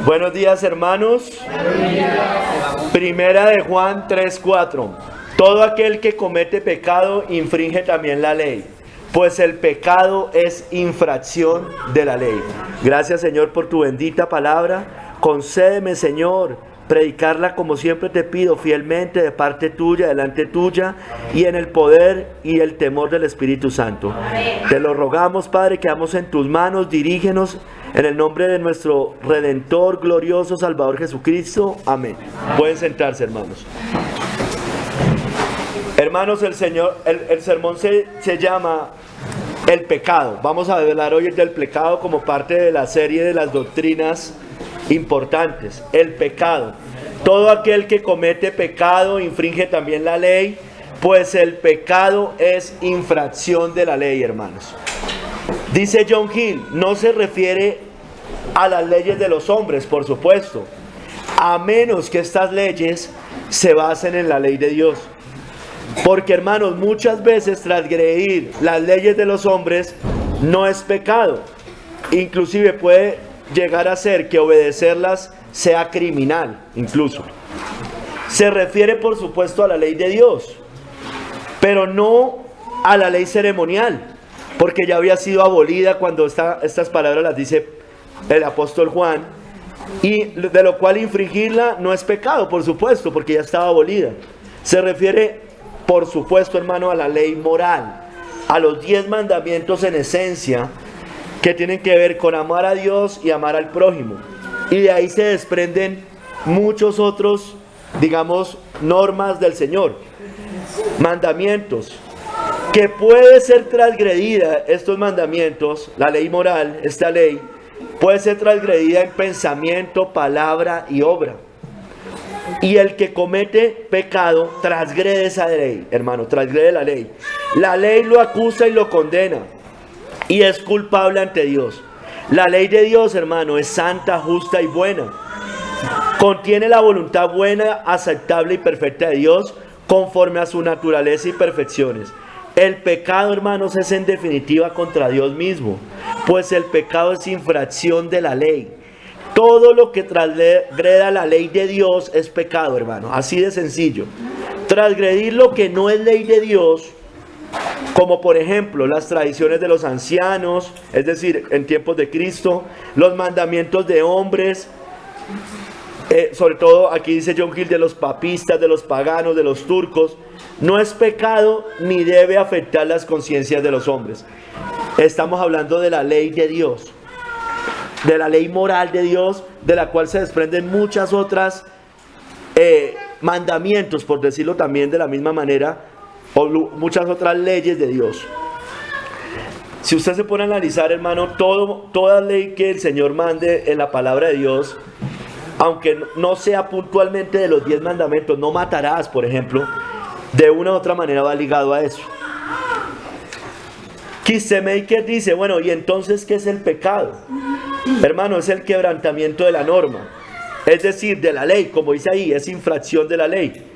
Buenos días, hermanos. Primera de Juan 3:4. Todo aquel que comete pecado infringe también la ley, pues el pecado es infracción de la ley. Gracias, Señor, por tu bendita palabra. Concédeme, Señor, predicarla como siempre te pido, fielmente, de parte tuya, delante tuya, y en el poder y el temor del Espíritu Santo. Te lo rogamos, Padre, quedamos en tus manos, dirígenos en el nombre de nuestro Redentor, glorioso Salvador Jesucristo. Amén. Pueden sentarse, hermanos. Hermanos, el sermón se llama el pecado. Vamos a hablar hoy del pecado como parte de la serie de las doctrinas importantes. El pecado. Todo aquel que comete pecado infringe también la ley, pues el pecado es infracción de la ley, hermanos. Dice John Hill, no se refiere a las leyes de los hombres, por supuesto, a menos que estas leyes se basen en la ley de Dios. Porque, hermanos, muchas veces transgredir las leyes de los hombres no es pecado. Inclusive puede llegar a ser que obedecerlas sea criminal, incluso. Se refiere, por supuesto, a la ley de Dios, pero no a la ley ceremonial, porque ya había sido abolida cuando estas palabras las dice el apóstol Juan, y de lo cual infringirla no es pecado, por supuesto, porque ya estaba abolida. Se refiere, por supuesto, hermano, a la ley moral, a los 10 mandamientos en esencia, que tienen que ver con amar a Dios y amar al prójimo. Y de ahí se desprenden muchos otros, digamos, normas del Señor, mandamientos, que puede ser transgredida, estos mandamientos, la ley moral, esta ley, puede ser transgredida en pensamiento, palabra y obra. Y el que comete pecado transgrede esa ley, hermano, transgrede la ley. La ley lo acusa y lo condena, y es culpable ante Dios. La ley de Dios, hermano, es santa, justa y buena. Contiene la voluntad buena, aceptable y perfecta de Dios, conforme a su naturaleza y perfecciones. El pecado, hermanos, es en definitiva contra Dios mismo, pues el pecado es infracción de la ley. Todo lo que transgreda la ley de Dios es pecado, hermano, así de sencillo. Transgredir lo que no es ley de Dios, como por ejemplo las tradiciones de los ancianos, es decir, en tiempos de Cristo, los mandamientos de hombres, sobre todo aquí dice John Hill, de los papistas, de los paganos, de los turcos, no es pecado ni debe afectar las conciencias de los hombres. Estamos hablando de la ley de Dios, de la ley moral de Dios, de la cual se desprenden muchas otras mandamientos, por decirlo también de la misma manera, o muchas otras leyes de Dios. Si usted se pone a analizar, hermano, toda ley que el Señor mande en la palabra de Dios, aunque no sea puntualmente de los 10 mandamientos, no matarás, por ejemplo, de una u otra manera va ligado a eso. Kistemaker dice, bueno, ¿y entonces qué es el pecado? Hermano, es el quebrantamiento de la norma, es decir, de la ley, como dice ahí, es infracción de la ley.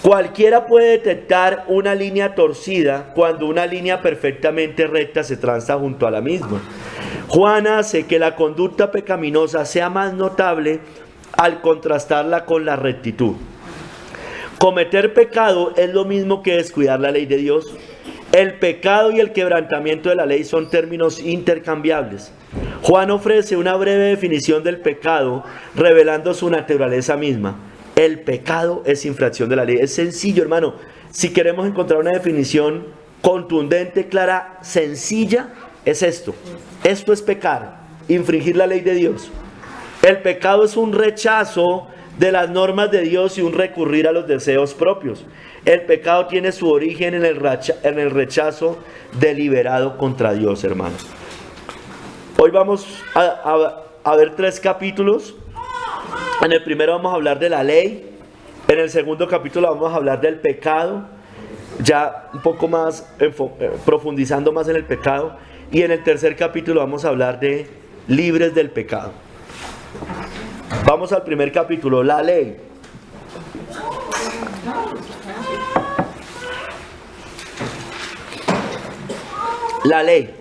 Cualquiera puede detectar una línea torcida cuando una línea perfectamente recta se tranza junto a la misma. Juan hace que la conducta pecaminosa sea más notable al contrastarla con la rectitud. Cometer pecado es lo mismo que descuidar la ley de Dios. El pecado y el quebrantamiento de la ley son términos intercambiables. Juan ofrece una breve definición del pecado, revelando su naturaleza misma. El pecado es infracción de la ley. Es sencillo, hermano. Si queremos encontrar una definición contundente, clara, sencilla, es esto. Esto es pecar, infringir la ley de Dios. El pecado es un rechazo de las normas de Dios y un recurrir a los deseos propios. El pecado tiene su origen en el rechazo deliberado contra Dios, hermano. Hoy vamos a ver 3 capítulos. En el primero vamos a hablar de la ley. En el segundo capítulo vamos a hablar del pecado, ya un poco más profundizando más en el pecado. Y en el tercer capítulo vamos a hablar de libres del pecado. Vamos al primer capítulo, la ley. La ley.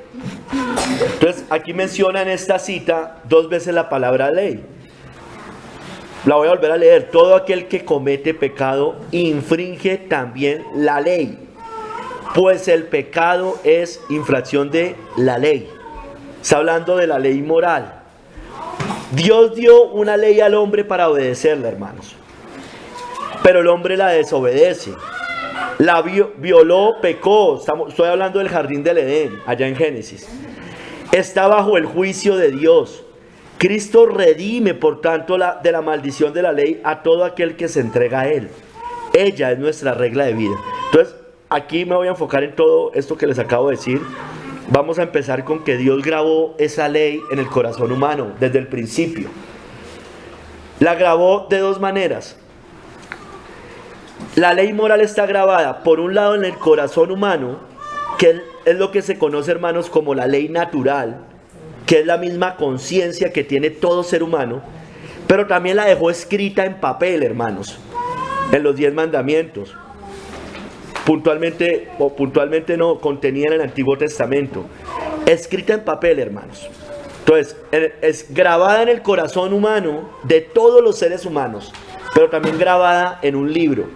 Entonces aquí menciona en esta cita 2 veces la palabra ley. La voy a volver a leer. Todo aquel que comete pecado infringe también la ley, pues el pecado es infracción de la ley. Está hablando de la ley moral. Dios dio una ley al hombre para obedecerla, hermanos, pero el hombre la desobedece, la violó, pecó. Estoy hablando del jardín del Edén, allá en Génesis. Está bajo el juicio de Dios. Cristo redime, por tanto, de la maldición de la ley a todo aquel que se entrega a Él. Ella es nuestra regla de vida. Entonces, aquí me voy a enfocar en todo esto que les acabo de decir. Vamos a empezar con que Dios grabó esa ley en el corazón humano desde el principio. La grabó de 2 maneras. La ley moral está grabada, por un lado, en el corazón humano, que es lo que se conoce, hermanos, como la ley natural, que es la misma conciencia que tiene todo ser humano, pero también la dejó escrita en papel, hermanos, en los 10 mandamientos. Puntualmente no, contenida en el Antiguo Testamento, escrita en papel, hermanos. Entonces, es grabada en el corazón humano de todos los seres humanos, pero también grabada en un libro,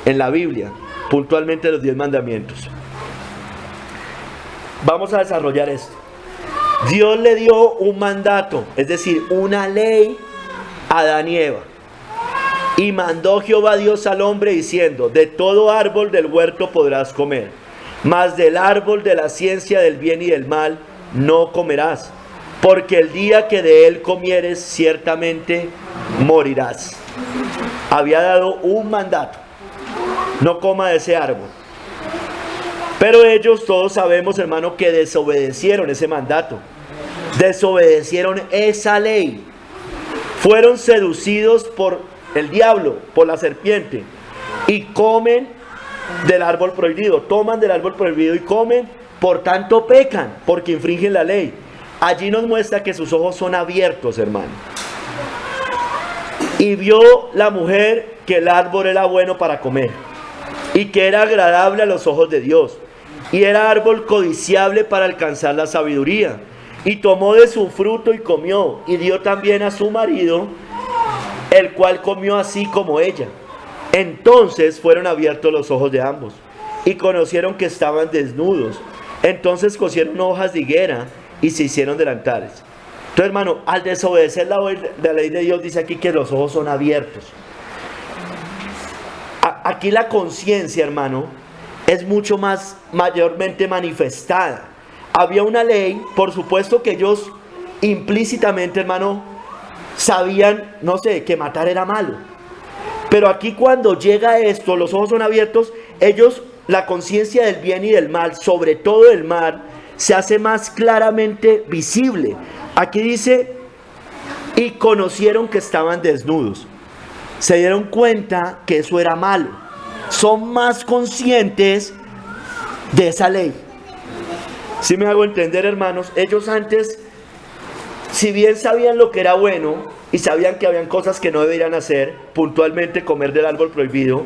en la Biblia, puntualmente los 10 mandamientos. Vamos a desarrollar esto. Dios le dio un mandato, es decir, una ley a Adán y Eva. Y mandó Jehová Dios al hombre diciendo: de todo árbol del huerto podrás comer, mas del árbol de la ciencia del bien y del mal no comerás, porque el día que de él comieres ciertamente morirás. Había dado un mandato: no coma de ese árbol. Pero ellos, todos sabemos, hermano, que desobedecieron ese mandato, desobedecieron esa ley, fueron seducidos por el diablo, por la serpiente, y comen del árbol prohibido, toman del árbol prohibido y comen, por tanto pecan, porque infringen la ley. Allí nos muestra que sus ojos son abiertos, hermano. Y vio la mujer que el árbol era bueno para comer, y que era agradable a los ojos de Dios, y era árbol codiciable para alcanzar la sabiduría. Y tomó de su fruto y comió, y dio también a su marido, el cual comió así como ella. Entonces fueron abiertos los ojos de ambos, y conocieron que estaban desnudos. Entonces cosieron hojas de higuera, y se hicieron delantales. Entonces, hermano, al desobedecer la ley de Dios, dice aquí que los ojos son abiertos. Aquí la conciencia, hermano, es mucho más mayormente manifestada. Había una ley, por supuesto que ellos implícitamente, hermano, sabían, no sé, que matar era malo. Pero aquí cuando llega esto, los ojos son abiertos, ellos, la conciencia del bien y del mal, sobre todo del mal, se hace más claramente visible. Aquí dice: y conocieron que estaban desnudos. Se dieron cuenta que eso era malo. Son más conscientes de esa ley. Si me hago entender, hermanos, ellos antes, si bien sabían lo que era bueno y sabían que habían cosas que no deberían hacer, puntualmente comer del árbol prohibido,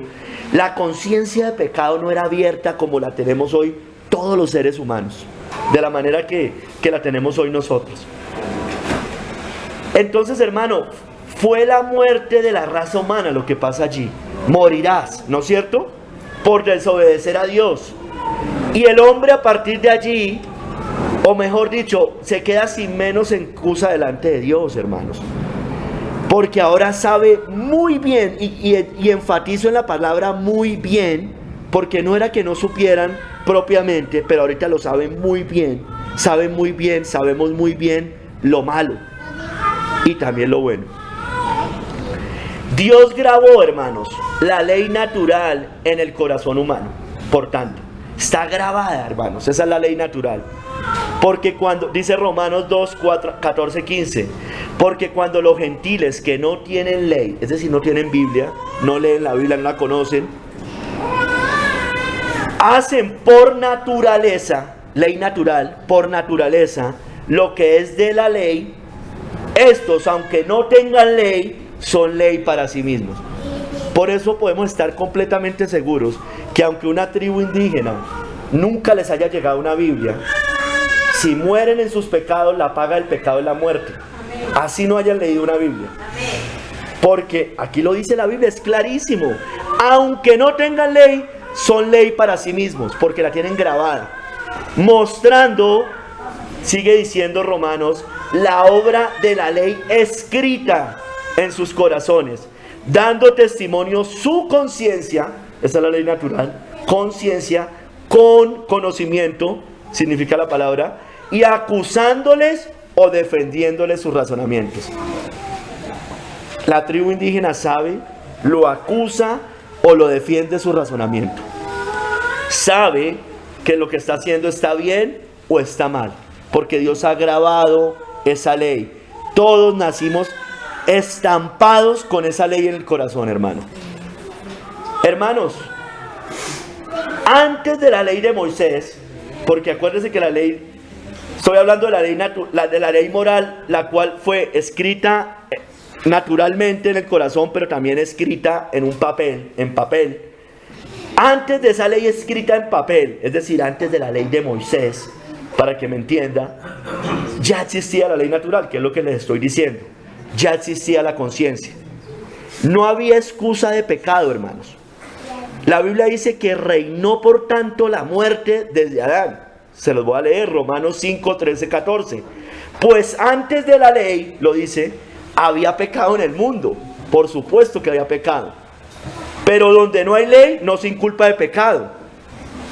la conciencia de pecado no era abierta como la tenemos hoy todos los seres humanos, de la manera que la tenemos hoy nosotros. Entonces, hermano, fue la muerte de la raza humana lo que pasa allí. Morirás, ¿no es cierto?, por desobedecer a Dios. Y el hombre a partir de allí, o mejor dicho, se queda sin menos excusa delante de Dios, hermanos. Porque ahora sabe muy bien, y enfatizo en la palabra muy bien, porque no era que no supieran propiamente, pero ahorita lo saben muy bien. Saben muy bien, sabemos muy bien lo malo y también lo bueno. Dios grabó, hermanos, la ley natural en el corazón humano. Por tanto, está grabada, hermanos, esa es la ley natural. Porque cuando, dice Romanos 2, 14, 15, porque cuando los gentiles que no tienen ley, es decir, no tienen Biblia, no leen la Biblia, no la conocen, hacen por naturaleza, ley natural, por naturaleza, lo que es de la ley, estos, aunque no tengan ley, son ley para sí mismos. Por eso podemos estar completamente seguros que aunque una tribu indígena nunca les haya llegado una Biblia, Si mueren en sus pecados, la paga del pecado es la muerte. Así no hayan leído una Biblia. Porque aquí lo dice la Biblia, es clarísimo. Aunque no tengan ley, son ley para sí mismos, porque la tienen grabada. Mostrando, sigue diciendo Romanos, la obra de la ley escrita en sus corazones, dando testimonio su conciencia, esa es la ley natural, conciencia con conocimiento, significa la palabra, y acusándoles o defendiéndoles sus razonamientos. La tribu indígena sabe, lo acusa o lo defiende su razonamiento. Sabe que lo que está haciendo está bien o está mal, porque Dios ha grabado esa ley. Todos nacimos estampados con esa ley en el corazón, hermano. Hermanos, antes de la ley de Moisés, porque acuérdense que la ley, estoy hablando de la ley moral, la cual fue escrita naturalmente en el corazón, pero también escrita en un papel, en papel. Antes de esa ley escrita en papel, es decir, antes de la ley de Moisés, para que me entienda, ya existía la ley natural, que es lo que les estoy diciendo. Ya existía la conciencia. No había excusa de pecado, hermanos. La Biblia dice que reinó por tanto la muerte desde Adán. Se los voy a leer, Romanos 5, 13, 14. Pues antes de la ley, lo dice, había pecado en el mundo. Por supuesto que había pecado. Pero donde no hay ley, no se inculpa de pecado.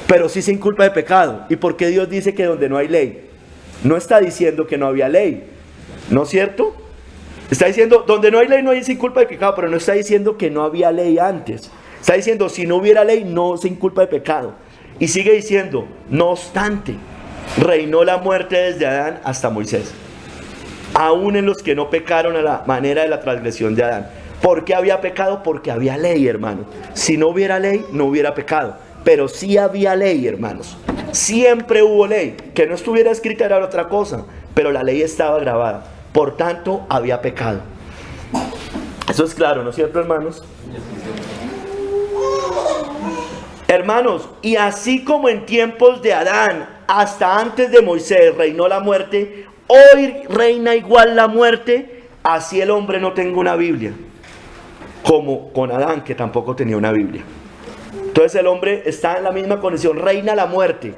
Pero sí se inculpa de pecado. ¿Y por qué Dios dice que donde no hay ley? No está diciendo que no había ley, ¿no es cierto? Está diciendo, donde no hay ley no hay sin culpa de pecado, pero no está diciendo que no había ley antes. Está diciendo, si no hubiera ley, no se inculpa de pecado. Y sigue diciendo, no obstante, reinó la muerte desde Adán hasta Moisés. Aún en los que no pecaron a la manera de la transgresión de Adán. ¿Por qué había pecado? Porque había ley, hermano. Si no hubiera ley, no hubiera pecado. Pero sí había ley, hermanos. Siempre hubo ley. Que no estuviera escrita era otra cosa, pero la ley estaba grabada. Por tanto, había pecado. Eso es claro, ¿no es cierto, hermanos? Hermanos, y así como en tiempos de Adán, hasta antes de Moisés, reinó la muerte, hoy reina igual la muerte, así el hombre no tenga una Biblia. Como con Adán, que tampoco tenía una Biblia. Entonces el hombre está en la misma condición, reina la muerte.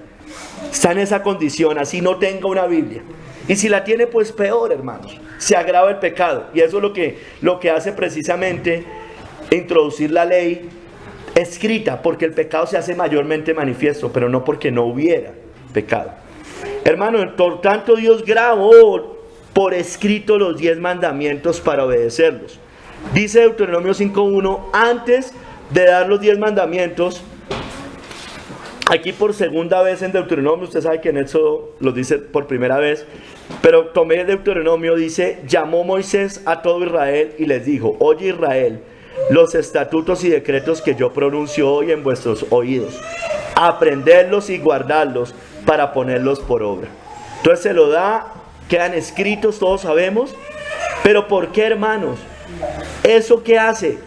Está en esa condición, así no tenga una Biblia. Y si la tiene, pues peor, hermanos. Se agrava el pecado. Y eso es lo que hace precisamente introducir la ley escrita, porque el pecado se hace mayormente manifiesto, pero no porque no hubiera pecado. Hermanos, por tanto Dios grabó por escrito los 10 mandamientos para obedecerlos. Dice Deuteronomio 5.1, antes de dar los 10 mandamientos, aquí por segunda vez en Deuteronomio, usted sabe que en Éxodo lo dice por primera vez, pero tomé Deuteronomio, dice, llamó Moisés a todo Israel y les dijo, oye Israel, los estatutos y decretos que yo pronuncio hoy en vuestros oídos, aprendedlos y guardarlos para ponerlos por obra. Entonces se lo da, quedan escritos, todos sabemos, pero ¿por qué, hermanos? ¿Eso qué hace?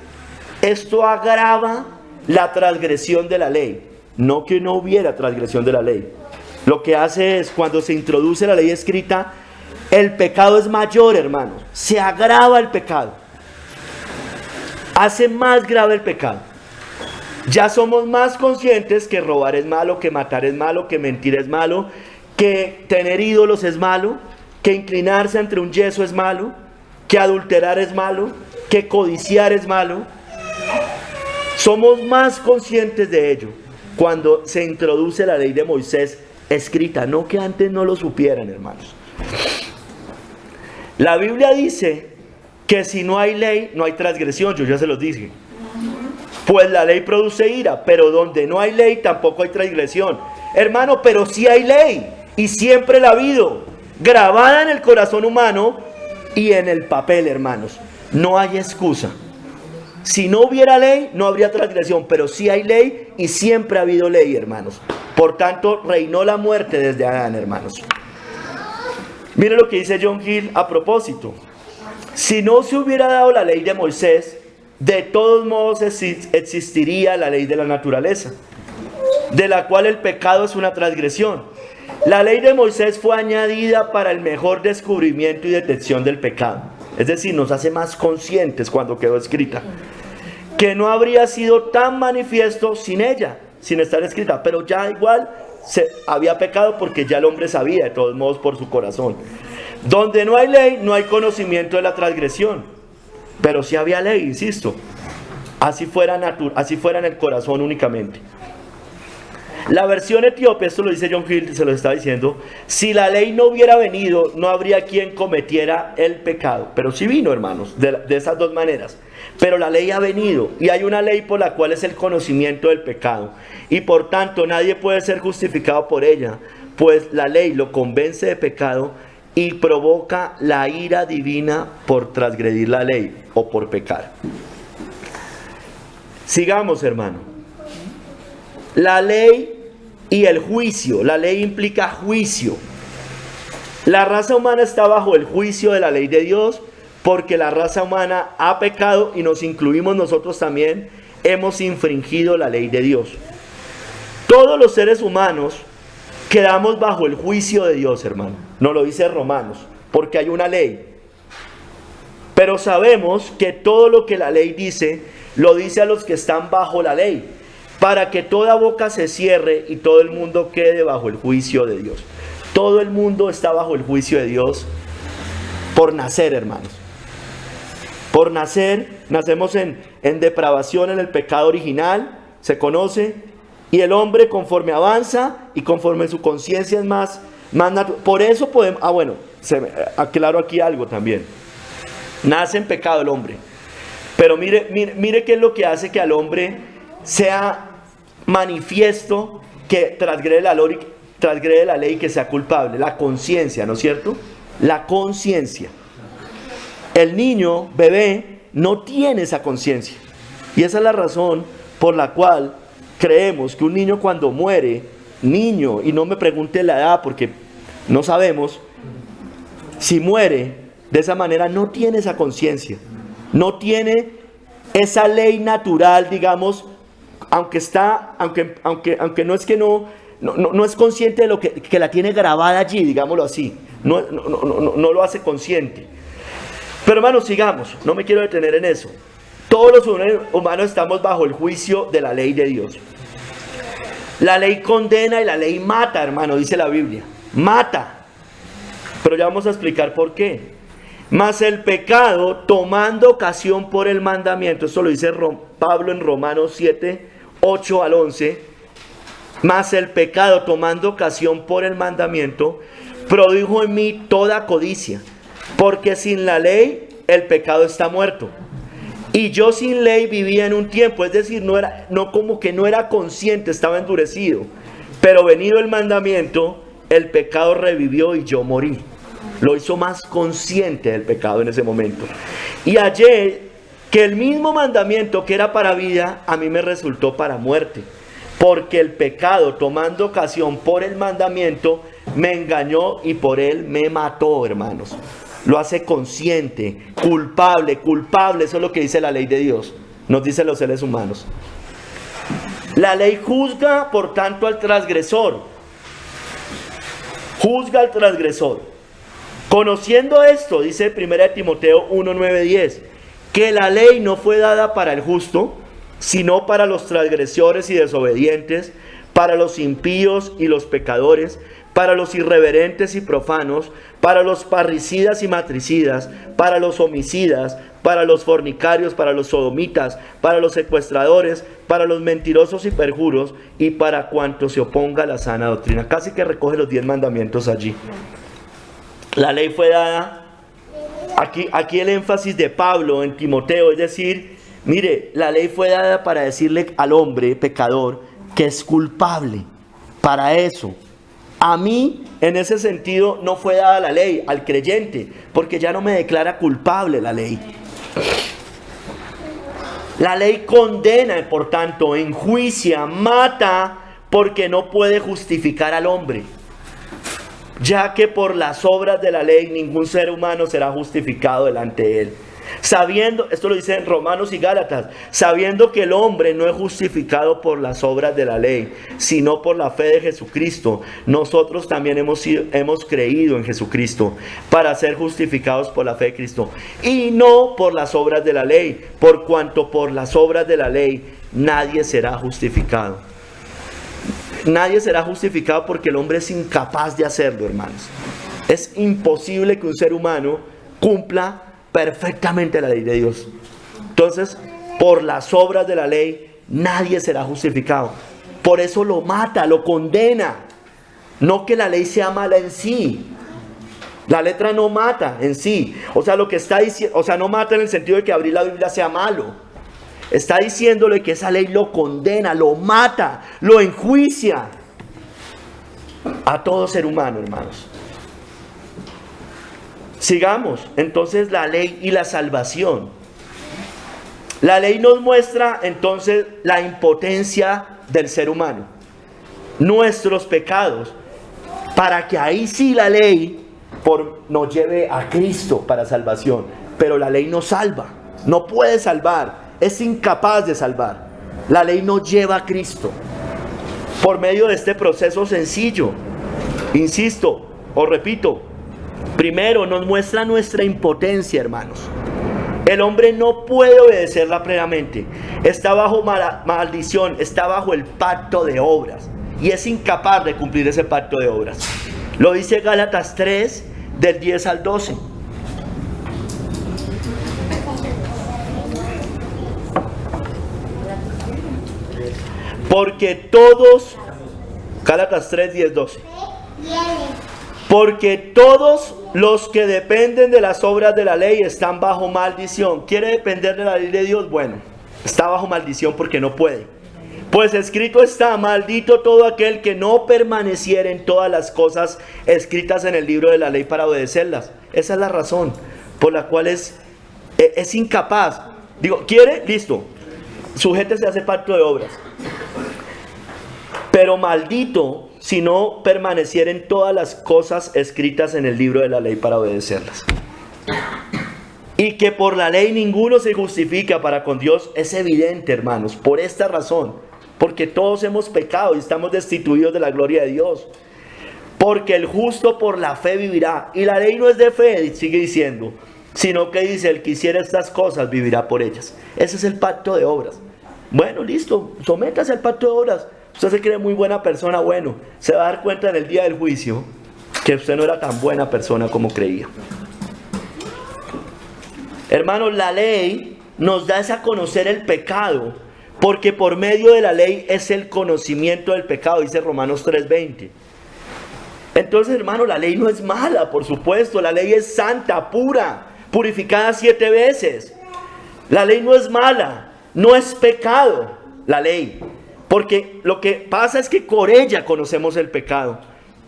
Esto agrava la transgresión de la ley. No que no hubiera transgresión de la ley. Lo que hace es, cuando se introduce la ley escrita, el pecado es mayor, hermanos. Se agrava el pecado. Hace más grave el pecado. Ya somos más conscientes que robar es malo, que matar es malo, que mentir es malo, que tener ídolos es malo, que inclinarse ante un yeso es malo, que adulterar es malo, que codiciar es malo. Somos más conscientes de ello cuando se introduce la ley de Moisés escrita, no que antes no lo supieran, hermanos. La Biblia dice que si no hay ley, no hay transgresión, yo ya se los dije. Pues la ley produce ira, pero donde no hay ley tampoco hay transgresión. Hermano, pero sí hay ley, y siempre la ha habido, grabada en el corazón humano y en el papel, hermanos. No hay excusa. Si no hubiera ley, no habría transgresión, pero sí hay ley y siempre ha habido ley, hermanos. Por tanto, reinó la muerte desde Adán, hermanos. Mire lo que dice John Gill a propósito. Si no se hubiera dado la ley de Moisés, de todos modos existiría la ley de la naturaleza, de la cual el pecado es una transgresión. La ley de Moisés fue añadida para el mejor descubrimiento y detección del pecado. Es decir, nos hace más conscientes cuando quedó escrita. Que no habría sido tan manifiesto sin ella, sin estar escrita. Pero ya igual había pecado porque ya el hombre sabía, de todos modos, por su corazón. Donde no hay ley, no hay conocimiento de la transgresión. Pero sí había ley, insisto. Así fuera en el corazón únicamente. La versión etíope, esto lo dice John Hill, se lo está diciendo, si la ley no hubiera venido, no habría quien cometiera el pecado. Pero sí vino, hermanos, de esas dos maneras. Pero la ley ha venido, y hay una ley por la cual es el conocimiento del pecado. Y por tanto, nadie puede ser justificado por ella, pues la ley lo convence de pecado y provoca la ira divina por transgredir la ley o por pecar. Sigamos, hermano. La ley y el juicio. La ley implica juicio. La raza humana está bajo el juicio de la ley de Dios porque la raza humana ha pecado y nos incluimos nosotros también. Hemos infringido la ley de Dios. Todos los seres humanos quedamos bajo el juicio de Dios, hermano. Nos lo dice Romanos, porque hay una ley. Pero sabemos que todo lo que la ley dice, lo dice a los que están bajo la ley, para que toda boca se cierre y todo el mundo quede bajo el juicio de Dios. Todo el mundo está bajo el juicio de Dios por nacer, hermanos. Por nacer, nacemos en depravación, en el pecado original, se conoce, y el hombre conforme avanza y conforme su conciencia es más natural. Por eso podemos, aclaro aquí algo también. Nace en pecado el hombre, pero mire qué es lo que hace que al hombre sea manifiesto que transgrede la ley y que sea culpable. La conciencia, ¿no es cierto? La conciencia. El niño, bebé, no tiene esa conciencia. Y esa es la razón por la cual creemos que un niño cuando muere, niño, y no me pregunte la edad porque no sabemos, si muere de esa manera no tiene esa conciencia. No tiene esa ley natural, digamos, aunque no es que no es consciente de lo que la tiene grabada allí, digámoslo así. No lo hace consciente. Pero hermanos, sigamos, no me quiero detener en eso. Todos los humanos estamos bajo el juicio de la ley de Dios. La ley condena y la ley mata, hermano, dice la Biblia. Mata. Pero ya vamos a explicar por qué. Mas el pecado, tomando ocasión por el mandamiento, esto lo dice Pablo en Romanos 7, 8 al 11. Mas el pecado, tomando ocasión por el mandamiento, produjo en mí toda codicia, porque sin la ley el pecado está muerto. Y yo sin ley vivía en un tiempo, es decir, no era consciente, estaba endurecido. Pero venido el mandamiento, el pecado revivió y yo morí. Lo hizo más consciente del pecado en ese momento. Y hallé que el mismo mandamiento que era para vida, a mí me resultó para muerte. Porque el pecado, tomando ocasión por el mandamiento, me engañó y por él me mató, hermanos. Lo hace consciente, culpable, eso es lo que dice la ley de Dios. Nos dicen los seres humanos. La ley juzga, por tanto, al transgresor. Juzga al transgresor. Conociendo esto, dice 1 Timoteo 1, 9, 10, que la ley no fue dada para el justo, sino para los transgresores y desobedientes, para los impíos y los pecadores, para los irreverentes y profanos, para los parricidas y matricidas, para los homicidas, para los fornicarios, para los sodomitas, para los secuestradores, para los mentirosos y perjuros, y para cuanto se oponga a la sana doctrina. Casi que recoge los 10 mandamientos allí. La ley fue dada, aquí el énfasis de Pablo en Timoteo, es decir, mire, la ley fue dada para decirle al hombre pecador que es culpable, para eso. A mí, en ese sentido, no fue dada la ley, al creyente, porque ya no me declara culpable la ley. La ley condena, por tanto, enjuicia, mata, porque no puede justificar al hombre. Ya que por las obras de la ley ningún ser humano será justificado delante de él. Sabiendo, esto lo dice en Romanos y Gálatas, sabiendo que el hombre no es justificado por las obras de la ley, sino por la fe de Jesucristo. Nosotros también hemos creído en Jesucristo para ser justificados por la fe de Cristo, y no por las obras de la ley, por cuanto por las obras de la ley nadie será justificado. Nadie será justificado porque el hombre es incapaz de hacerlo, hermanos. Es imposible que un ser humano cumpla perfectamente la ley de Dios. Entonces, por las obras de la ley nadie será justificado. Por eso lo mata, lo condena. No que la ley sea mala en sí. La letra no mata en sí. O sea, lo que está diciendo, o sea, no mata en el sentido de que abrir la Biblia sea malo. Está diciéndole que esa ley lo condena, lo mata, lo enjuicia a todo ser humano, hermanos. Sigamos, entonces, la ley y la salvación. La ley nos muestra entonces la impotencia del ser humano, nuestros pecados, para que ahí sí la ley nos lleve a Cristo para salvación. Pero la ley no salva, no puede salvar, es incapaz de salvar. La ley nos lleva a Cristo por medio de este proceso sencillo. Insisto, o repito, primero nos muestra nuestra impotencia, hermanos. El hombre no puede obedecerla plenamente. Está bajo maldición, está bajo el pacto de obras. Y es incapaz de cumplir ese pacto de obras. Lo dice Gálatas 3, del 10 al 12. Porque todos, Gálatas 3, 10, 12. Porque todos los que dependen de las obras de la ley están bajo maldición. ¿Quiere depender de la ley de Dios? Bueno, está bajo maldición porque no puede. Pues escrito está: maldito todo aquel que no permaneciera en todas las cosas escritas en el libro de la ley para obedecerlas. Esa es la razón por la cual es incapaz. Digo, ¿quiere? Listo. Sujétese a ese pacto de obras. Pero maldito si no permaneciera en todas las cosas escritas en el libro de la ley para obedecerlas. Y que por la ley ninguno se justifica para con Dios es evidente, hermanos, por esta razón. Porque todos hemos pecado y estamos destituidos de la gloria de Dios. Porque el justo por la fe vivirá. Y la ley no es de fe, sigue diciendo, sino que dice: el que hiciera estas cosas vivirá por ellas. Ese es el pacto de obras. Bueno, listo, sométase al pacto de obras. Usted se cree muy buena persona, bueno, se va a dar cuenta en el día del juicio que usted no era tan buena persona como creía. Hermanos, la ley nos da a conocer el pecado, porque por medio de la ley es el conocimiento del pecado, dice Romanos 3:20. Entonces, hermanos, la ley no es mala, por supuesto, la ley es santa, pura, purificada 7 veces. La ley no es mala, no es pecado, la ley. Porque lo que pasa es que por ella conocemos el pecado.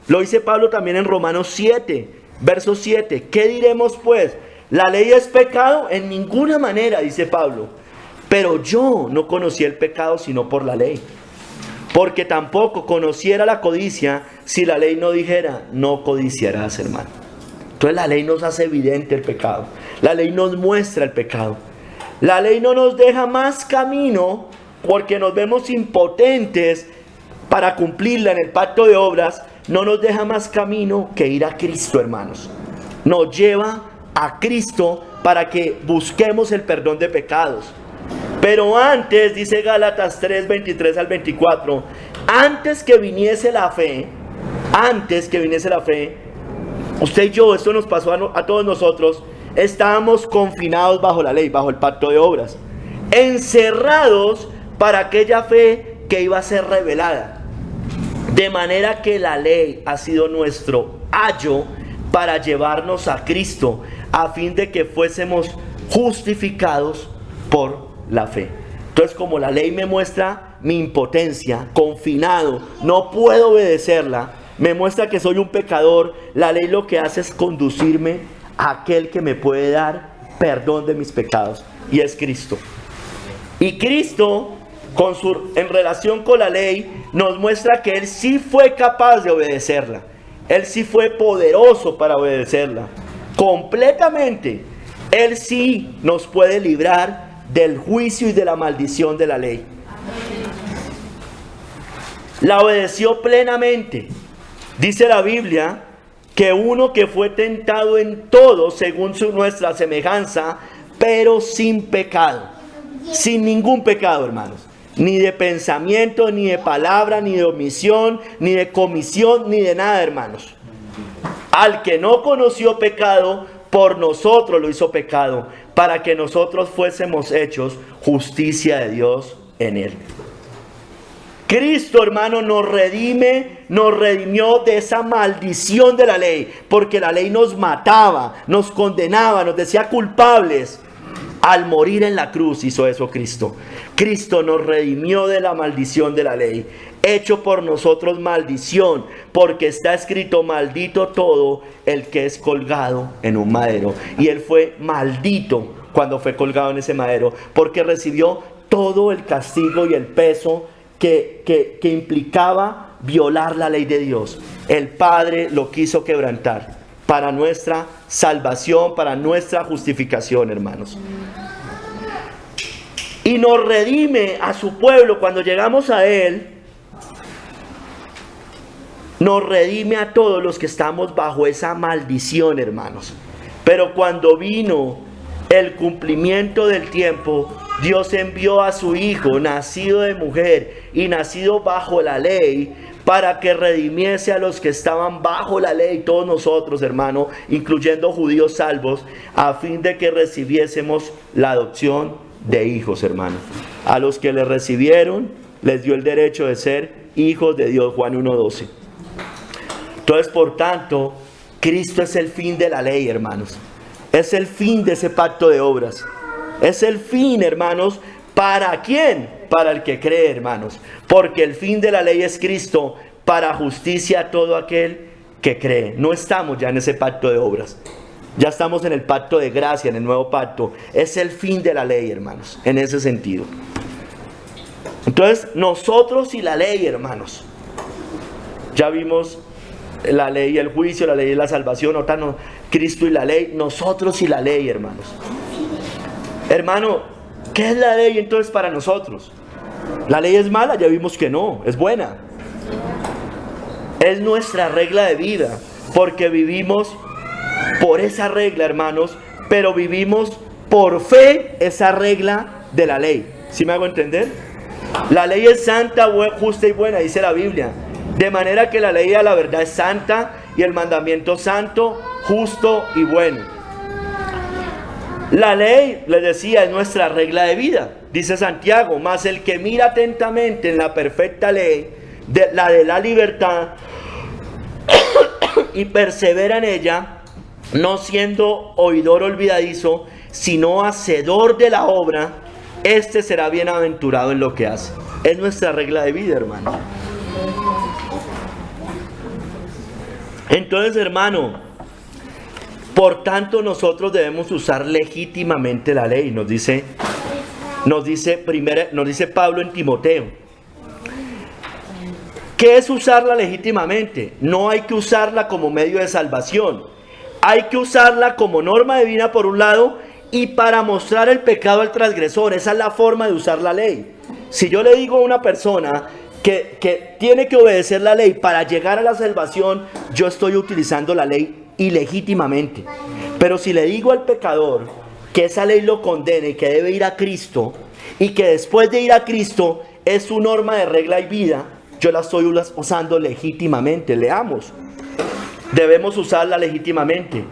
Lo dice Pablo también en Romanos 7, verso 7. ¿Qué diremos pues? ¿La ley es pecado? En ninguna manera, dice Pablo. Pero yo no conocí el pecado sino por la ley. Porque tampoco conociera la codicia si la ley no dijera: no codiciarás, hermano. Entonces la ley nos hace evidente el pecado. La ley nos muestra el pecado. La ley no nos deja más camino, porque nos vemos impotentes para cumplirla en el pacto de obras. No nos deja más camino que ir a Cristo, hermanos. Nos lleva a Cristo para que busquemos el perdón de pecados. Pero antes, dice Gálatas 3, 23 al 24, antes que viniese la fe, usted y yo, esto nos pasó a todos nosotros, estábamos confinados bajo la ley, bajo el pacto de obras, encerrados para aquella fe que iba a ser revelada. De manera que la ley ha sido nuestro ayo para llevarnos a Cristo, a fin de que fuésemos justificados por la fe. Entonces, como la ley me muestra mi impotencia, confinado, no puedo obedecerla, me muestra que soy un pecador, la ley lo que hace es conducirme a aquel que me puede dar perdón de mis pecados, y es Cristo. Y Cristo, en relación con la ley, nos muestra que Él sí fue capaz de obedecerla. Él sí fue poderoso para obedecerla completamente. Él sí nos puede librar del juicio y de la maldición de la ley. La obedeció plenamente. Dice la Biblia que uno que fue tentado en todo según nuestra semejanza, pero sin pecado. Sin ningún pecado, hermanos. Ni de pensamiento, ni de palabra, ni de omisión, ni de comisión, ni de nada, hermanos. Al que no conoció pecado, por nosotros lo hizo pecado, para que nosotros fuésemos hechos justicia de Dios en él. Cristo, hermano, nos redimió de esa maldición de la ley, porque la ley nos mataba, nos condenaba, nos decía culpables. Al morir en la cruz hizo eso Cristo. Cristo nos redimió de la maldición de la ley, hecho por nosotros maldición, porque está escrito: maldito todo el que es colgado en un madero. Y él fue maldito cuando fue colgado en ese madero, porque recibió todo el castigo y el peso que implicaba violar la ley de Dios. El Padre lo quiso quebrantar para nuestra salvación, para nuestra justificación, hermanos. Y nos redime a su pueblo. Cuando llegamos a Él, nos redime a todos los que estamos bajo esa maldición, hermanos. Pero cuando vino el cumplimiento del tiempo, Dios envió a su Hijo, nacido de mujer y nacido bajo la ley, para que redimiese a los que estaban bajo la ley, todos nosotros, hermano, incluyendo judíos salvos, a fin de que recibiésemos la adopción de hijos, hermano. A los que le recibieron, les dio el derecho de ser hijos de Dios, Juan 1:12. Entonces, por tanto, Cristo es el fin de la ley, hermanos. Es el fin de ese pacto de obras. Es el fin, hermanos. ¿Para quién? Para el que cree, hermanos. Porque el fin de la ley es Cristo, para justicia a todo aquel que cree. No estamos ya en ese pacto de obras. Ya estamos en el pacto de gracia, en el nuevo pacto. Es el fin de la ley, hermanos, en ese sentido. Entonces, nosotros y la ley, hermanos. Ya vimos la ley y el juicio, la ley y la salvación. Otra no, Cristo y la ley. Nosotros y la ley, hermanos. Hermano, ¿qué es la ley entonces para nosotros? ¿La ley es mala? Ya vimos que no, es buena. Es nuestra regla de vida, porque vivimos por esa regla, hermanos, pero vivimos por fe esa regla de la ley. ¿Sí me hago entender? La ley es santa, justa y buena, dice la Biblia. De manera que la ley a la verdad es santa y el mandamiento santo, justo y bueno. La ley, les decía, es nuestra regla de vida. Dice Santiago: mas el que mira atentamente en la perfecta ley, la de la libertad, y persevera en ella, no siendo oidor olvidadizo, sino hacedor de la obra, este será bienaventurado en lo que hace. Es nuestra regla de vida, hermano. Entonces, hermano, por tanto nosotros debemos usar legítimamente la ley. Nos dice Pablo en Timoteo. ¿Qué es usarla legítimamente? No hay que usarla como medio de salvación. Hay que usarla como norma divina por un lado, y para mostrar el pecado al transgresor. Esa es la forma de usar la ley. Si yo le digo a una persona que tiene que obedecer la ley para llegar a la salvación, yo estoy utilizando la ley ilegítimamente. Pero si le digo al pecador que esa ley lo condena y que debe ir a Cristo, y que después de ir a Cristo es su norma de regla y vida, yo la estoy usando legítimamente. Leamos. Debemos usarla legítimamente.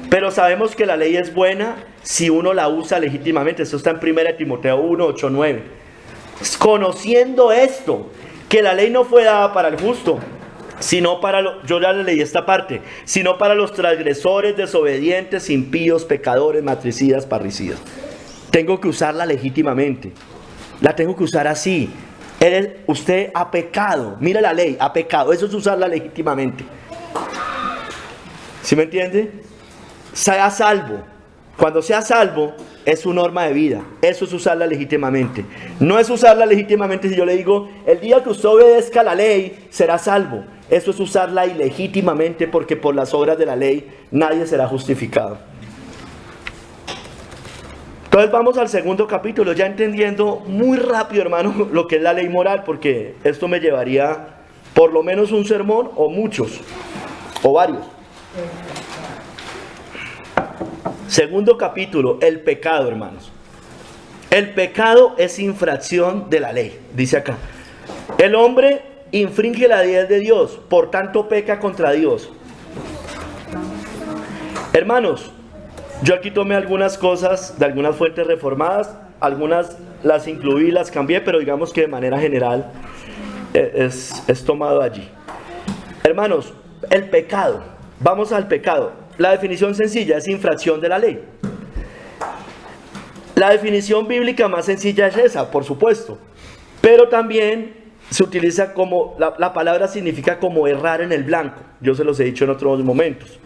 Pero sabemos que la ley es buena si uno la usa legítimamente. Esto está en 1 Timoteo 1, 8, 9. Conociendo esto, que la ley no fue dada para el justo, sino para yo ya le leí esta parte, sino para los transgresores, desobedientes, impíos, pecadores, matricidas, parricidas. Tengo que usarla legítimamente. La tengo que usar así. Usted ha pecado. Mira la ley, ha pecado. Eso es usarla legítimamente. ¿Sí me entiende? Sea salvo. Cuando sea salvo, es su norma de vida. Eso es usarla legítimamente. No es usarla legítimamente si yo le digo: el día que usted obedezca la ley, será salvo. Eso es usarla ilegítimamente, porque por las obras de la ley nadie será justificado. Entonces vamos al segundo capítulo, ya entendiendo muy rápido, hermano, lo que es la ley moral, porque esto me llevaría por lo menos un sermón o muchos, o varios. Segundo capítulo, el pecado, hermanos. El pecado es infracción de la ley, dice acá. El hombre infringe la ley de Dios, por tanto peca contra Dios. Hermanos, yo aquí tomé algunas cosas de algunas fuentes reformadas, algunas las incluí, las cambié, pero digamos que de manera general es tomado allí. Hermanos, el pecado, vamos al pecado. La definición sencilla es infracción de la ley. La definición bíblica más sencilla es esa, por supuesto, pero también se utiliza como, la palabra significa como errar en el blanco. Yo se los he dicho en otros momentos.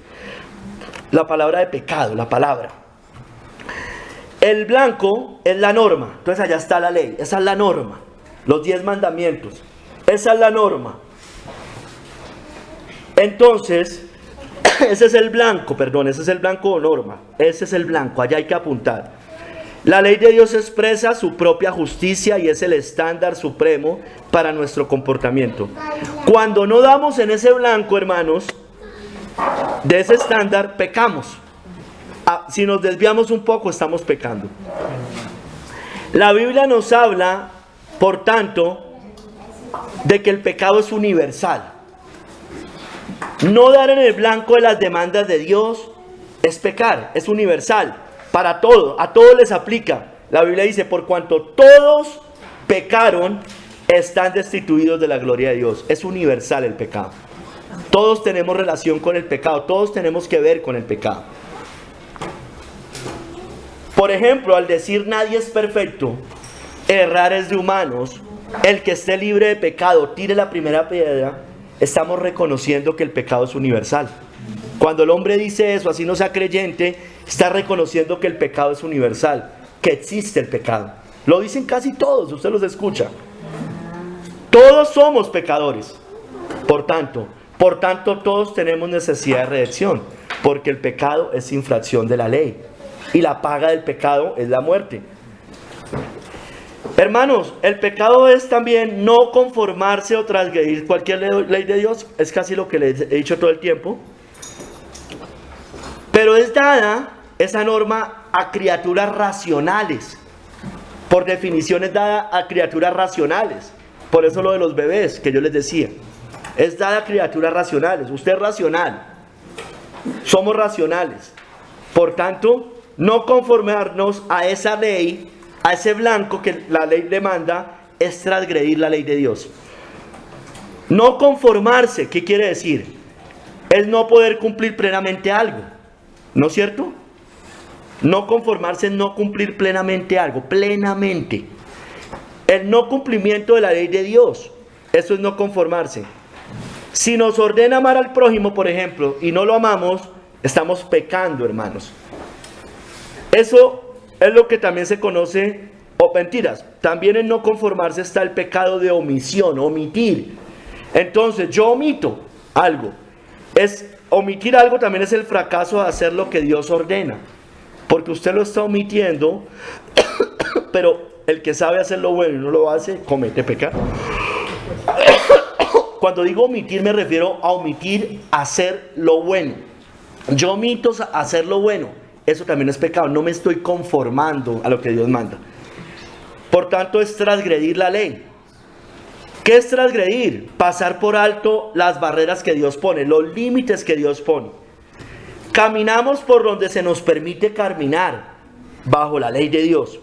La palabra de pecado, la palabra. El blanco es la norma. Entonces allá está la ley. Esa es la norma. Los 10 mandamientos. Esa es la norma. Entonces, ese es el blanco, perdón. Ese es el blanco o norma. Ese es el blanco. Allá hay que apuntar. La ley de Dios expresa su propia justicia y es el estándar supremo para nuestro comportamiento. Cuando no damos en ese blanco, hermanos, de ese estándar, pecamos. Si nos desviamos un poco, estamos pecando. La Biblia nos habla, por tanto, de que el pecado es universal. No dar en el blanco de las demandas de Dios es pecar, es universal, para todo, a todos les aplica. La Biblia dice, por cuanto todos pecaron, están destituidos de la gloria de Dios. Es universal el pecado. Todos tenemos relación con el pecado, todos tenemos que ver con el pecado. Por ejemplo, al decir nadie es perfecto, errar es de humanos, el que esté libre de pecado tire la primera piedra, estamos reconociendo que el pecado es universal. Cuando el hombre dice eso, así no sea creyente, está reconociendo que el pecado es universal, que existe el pecado. Lo dicen casi todos, usted los escucha. Todos somos pecadores, por tanto todos tenemos necesidad de redención, porque el pecado es infracción de la ley y la paga del pecado es la muerte. Hermanos, el pecado es también no conformarse o transgredir cualquier ley de Dios, es casi lo que les he dicho todo el tiempo, pero es dada esa norma a criaturas racionales. Por definición es dada a criaturas racionales, por eso lo de los bebés que yo les decía. Es dada a criaturas racionales. Usted es racional. Somos racionales. Por tanto, no conformarnos a esa ley, a ese blanco que la ley demanda, es transgredir la ley de Dios. No conformarse, ¿qué quiere decir? Es no poder cumplir plenamente algo. ¿No es cierto? No conformarse es no cumplir plenamente algo. Plenamente. El no cumplimiento de la ley de Dios. Eso es no conformarse. Si nos ordena amar al prójimo, por ejemplo, y no lo amamos, estamos pecando, hermanos. Eso es lo que también se conoce, o mentiras, también en no conformarse está el pecado de omisión, omitir. Entonces, yo omito algo. Omitir algo también es el fracaso de hacer lo que Dios ordena. Porque usted lo está omitiendo, pero el que sabe hacer lo bueno y no lo hace, comete pecado. Cuando digo omitir me refiero a omitir hacer lo bueno. Yo omito hacer lo bueno. Eso también es pecado. No me estoy conformando a lo que Dios manda. Por tanto es transgredir la ley. ¿Qué es transgredir? Pasar por alto las barreras que Dios pone, los límites que Dios pone. Caminamos por donde se nos permite caminar, bajo la ley de Dios.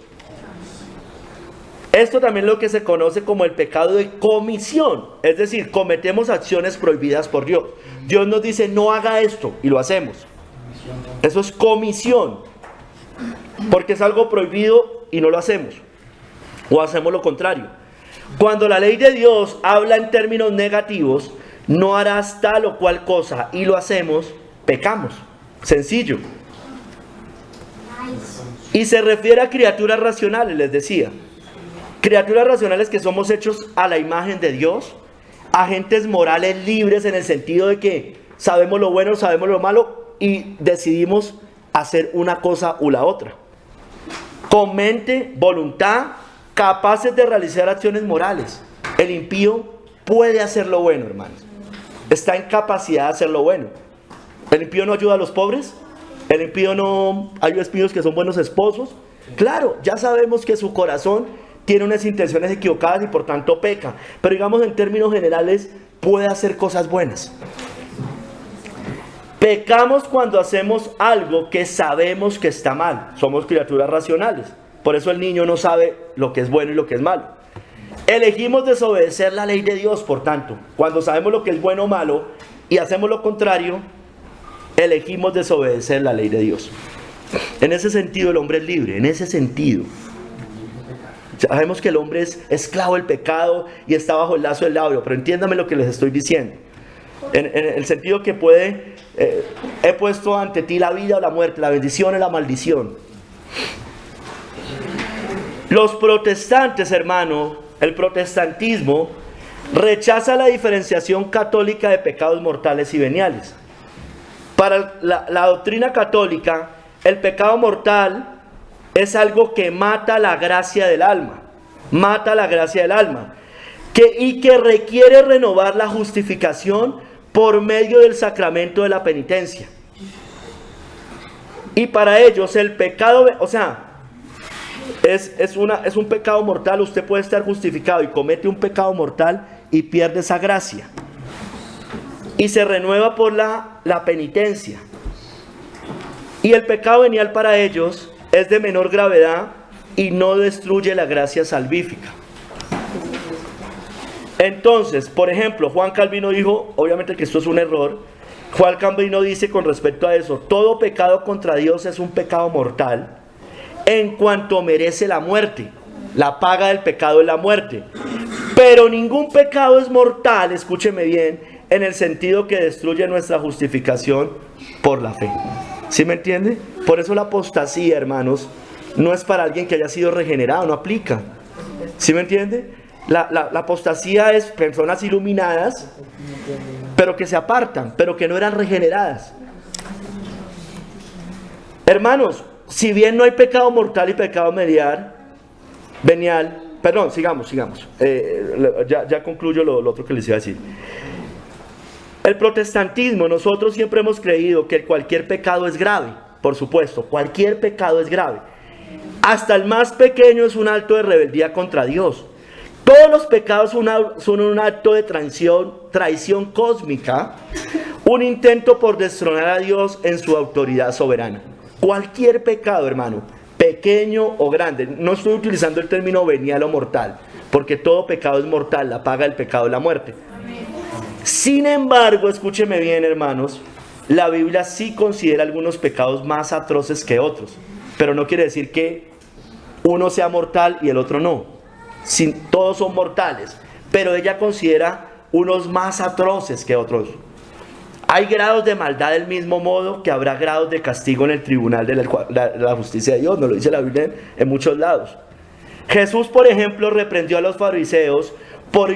Esto también es lo que se conoce como el pecado de comisión, es decir, cometemos acciones prohibidas por Dios. Dios nos dice no haga esto y lo hacemos. Eso es comisión, porque es algo prohibido y no lo hacemos, o hacemos lo contrario. Cuando la ley de Dios habla en términos negativos, no harás tal o cual cosa y lo hacemos, pecamos. Sencillo. Y se refiere a criaturas racionales, les decía. Criaturas racionales que somos hechos a la imagen de Dios, agentes morales libres en el sentido de que sabemos lo bueno, sabemos lo malo y decidimos hacer una cosa u la otra. con mente, voluntad, capaces de realizar acciones morales. El impío puede hacer lo bueno, hermanos. Está en capacidad de hacer lo bueno. ¿El impío no ayuda a los pobres? ¿El impío no... hay impíos que son buenos esposos? Claro, ya sabemos que su corazón tiene unas intenciones equivocadas y por tanto peca. Pero digamos en términos generales, puede hacer cosas buenas. Pecamos cuando hacemos algo que sabemos que está mal. Somos criaturas racionales. Por eso el niño no sabe lo que es bueno y lo que es malo. Elegimos desobedecer la ley de Dios, por tanto. Cuando sabemos lo que es bueno o malo y hacemos lo contrario, elegimos desobedecer la ley de Dios. En ese sentido el hombre es libre, en ese sentido. Sabemos que el hombre es esclavo del pecado y está bajo el lazo del diablo, pero entiéndame lo que les estoy diciendo. En el sentido que puede, he puesto ante ti la vida o la muerte, la bendición y la maldición. Los protestantes, hermano, el protestantismo rechaza la diferenciación católica de pecados mortales y veniales. Para la doctrina católica, el pecado mortal es algo que mata la gracia del alma. Mata la gracia del alma. Y que requiere renovar la justificación por medio del sacramento de la penitencia. Y para ellos el pecado, o sea, es un pecado mortal. Usted puede estar justificado y comete un pecado mortal y pierde esa gracia. Y se renueva por la penitencia. Y el pecado venial para ellos es de menor gravedad y no destruye la gracia salvífica. Entonces, por ejemplo, Juan Calvino dijo, obviamente que esto es un error, Juan Calvino dice con respecto a eso: todo pecado contra Dios es un pecado mortal en cuanto merece la muerte. La paga del pecado es la muerte. Pero ningún pecado es mortal, escúcheme bien, en el sentido que destruye nuestra justificación por la fe. ¿Sí me entiende? Por eso la apostasía, hermanos, no es para alguien que haya sido regenerado, no aplica. ¿Sí me entiende? La apostasía es personas iluminadas, pero que se apartan, pero que no eran regeneradas. Hermanos, si bien no hay pecado mortal y pecado venial, perdón, sigamos. Ya concluyo lo otro que les iba a decir. El protestantismo, nosotros siempre hemos creído que cualquier pecado es grave. Por supuesto, cualquier pecado es grave. Hasta el más pequeño es un acto de rebeldía contra Dios. Todos los pecados son un acto de traición cósmica, un intento por destronar a Dios en su autoridad soberana. Cualquier pecado, hermano, pequeño o grande, no estoy utilizando el término venial o mortal, porque todo pecado es mortal, la paga del pecado es la muerte. Sin embargo, escúcheme bien, hermanos, la Biblia sí considera algunos pecados más atroces que otros, pero no quiere decir que uno sea mortal y el otro no. Todos son mortales, pero ella considera unos más atroces que otros. Hay grados de maldad del mismo modo que habrá grados de castigo en el tribunal de la justicia de Dios. Nos lo dice la Biblia en muchos lados. Jesús, por ejemplo, reprendió a los fariseos por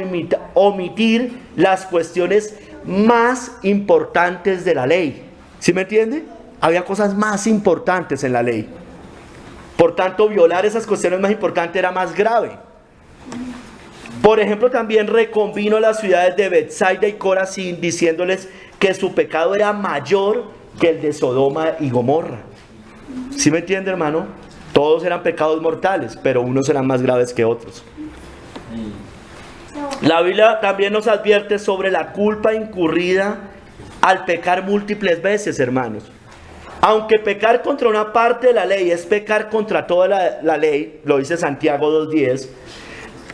omitir las cuestiones más importantes de la ley. ¿Sí me entiende? Había cosas más importantes en la ley. Por tanto, violar esas cuestiones más importantes era más grave. Por ejemplo, también reconvino a las ciudades de Betsaida y Corazín, diciéndoles que su pecado era mayor que el de Sodoma y Gomorra. ¿Sí me entiende, hermano? Todos eran pecados mortales, pero unos eran más graves que otros. La Biblia también nos advierte sobre la culpa incurrida al pecar múltiples veces, hermanos. Aunque pecar contra una parte de la ley es pecar contra toda la ley, lo dice Santiago 2:10,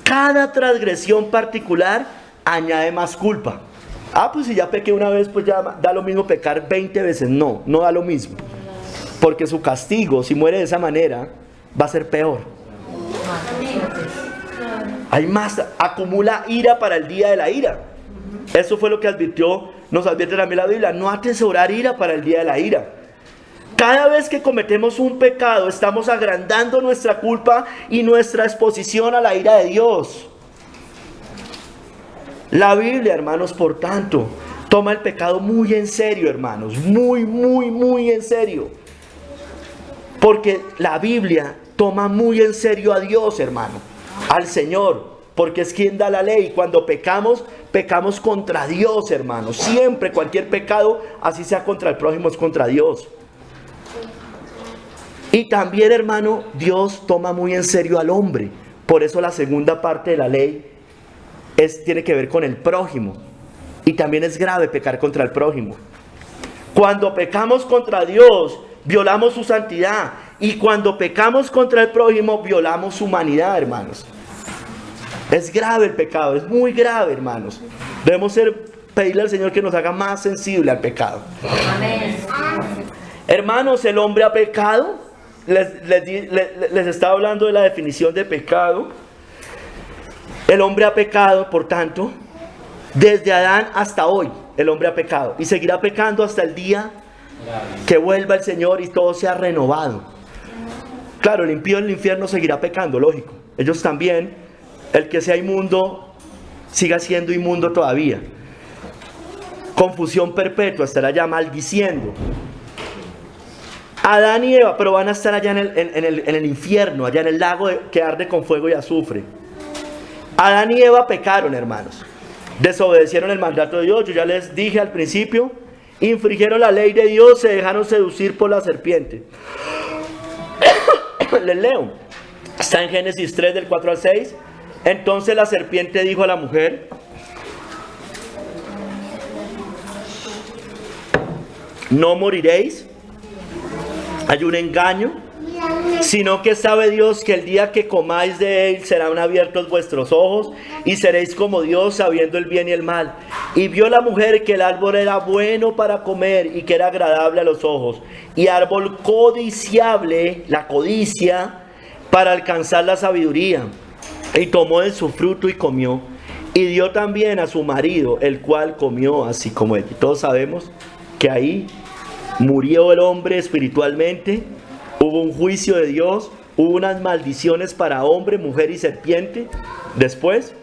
cada transgresión particular añade más culpa. Pues si ya pequé una vez, pues ya da lo mismo pecar 20 veces. No da lo mismo. Porque su castigo, si muere de esa manera, va a ser peor. Hay más, acumula ira para el día de la ira. Eso fue lo que nos advierte también la Biblia: no atesorar ira para el día de la ira. Cada vez que cometemos un pecado, estamos agrandando nuestra culpa y nuestra exposición a la ira de Dios. La Biblia, hermanos, por tanto, toma el pecado muy en serio, hermanos, muy en serio. Porque la Biblia toma muy en serio a Dios, hermano, al Señor, porque es quien da la ley. Cuando pecamos, pecamos contra Dios, hermano. Siempre, cualquier pecado, así sea contra el prójimo, es contra Dios. Y también, hermano, Dios toma muy en serio al hombre. Por eso la segunda parte de la ley tiene que ver con el prójimo. Y también es grave pecar contra el prójimo. Cuando pecamos contra Dios, violamos su santidad. Y cuando pecamos contra el prójimo, violamos su humanidad, hermanos. Es grave el pecado, es muy grave, hermanos. Debemos pedirle al Señor que nos haga más sensible al pecado. Amén. Hermanos, el hombre ha pecado. Les estaba hablando de la definición de pecado. El hombre ha pecado, por tanto, desde Adán hasta hoy. El hombre ha pecado y seguirá pecando hasta el día que vuelva el Señor y todo sea renovado. Claro, el impío en el infierno seguirá pecando, lógico. Ellos también. El que sea inmundo, siga siendo inmundo todavía. Confusión perpetua, estará ya maldiciendo. Adán y Eva, pero van a estar allá en el infierno, allá en el lago que arde con fuego y azufre. Adán y Eva pecaron, hermanos. Desobedecieron el mandato de Dios, yo ya les dije al principio. Infringieron la ley de Dios, se dejaron seducir por la serpiente. Les leo. Está en Génesis 3, del 4 al 6. Entonces la serpiente dijo a la mujer: no moriréis. Hay un engaño, sino que sabe Dios que el día que comáis de él serán abiertos vuestros ojos y seréis como Dios, sabiendo el bien y el mal. Y vio la mujer que el árbol era bueno para comer y que era agradable a los ojos, y árbol codiciable, la codicia, para alcanzar la sabiduría. Y tomó de su fruto y comió, y dio también a su marido, el cual comió así como él. Y todos sabemos que ahí murió el hombre espiritualmente. Hubo un juicio de Dios, hubo unas maldiciones para hombre, mujer y serpiente. Después,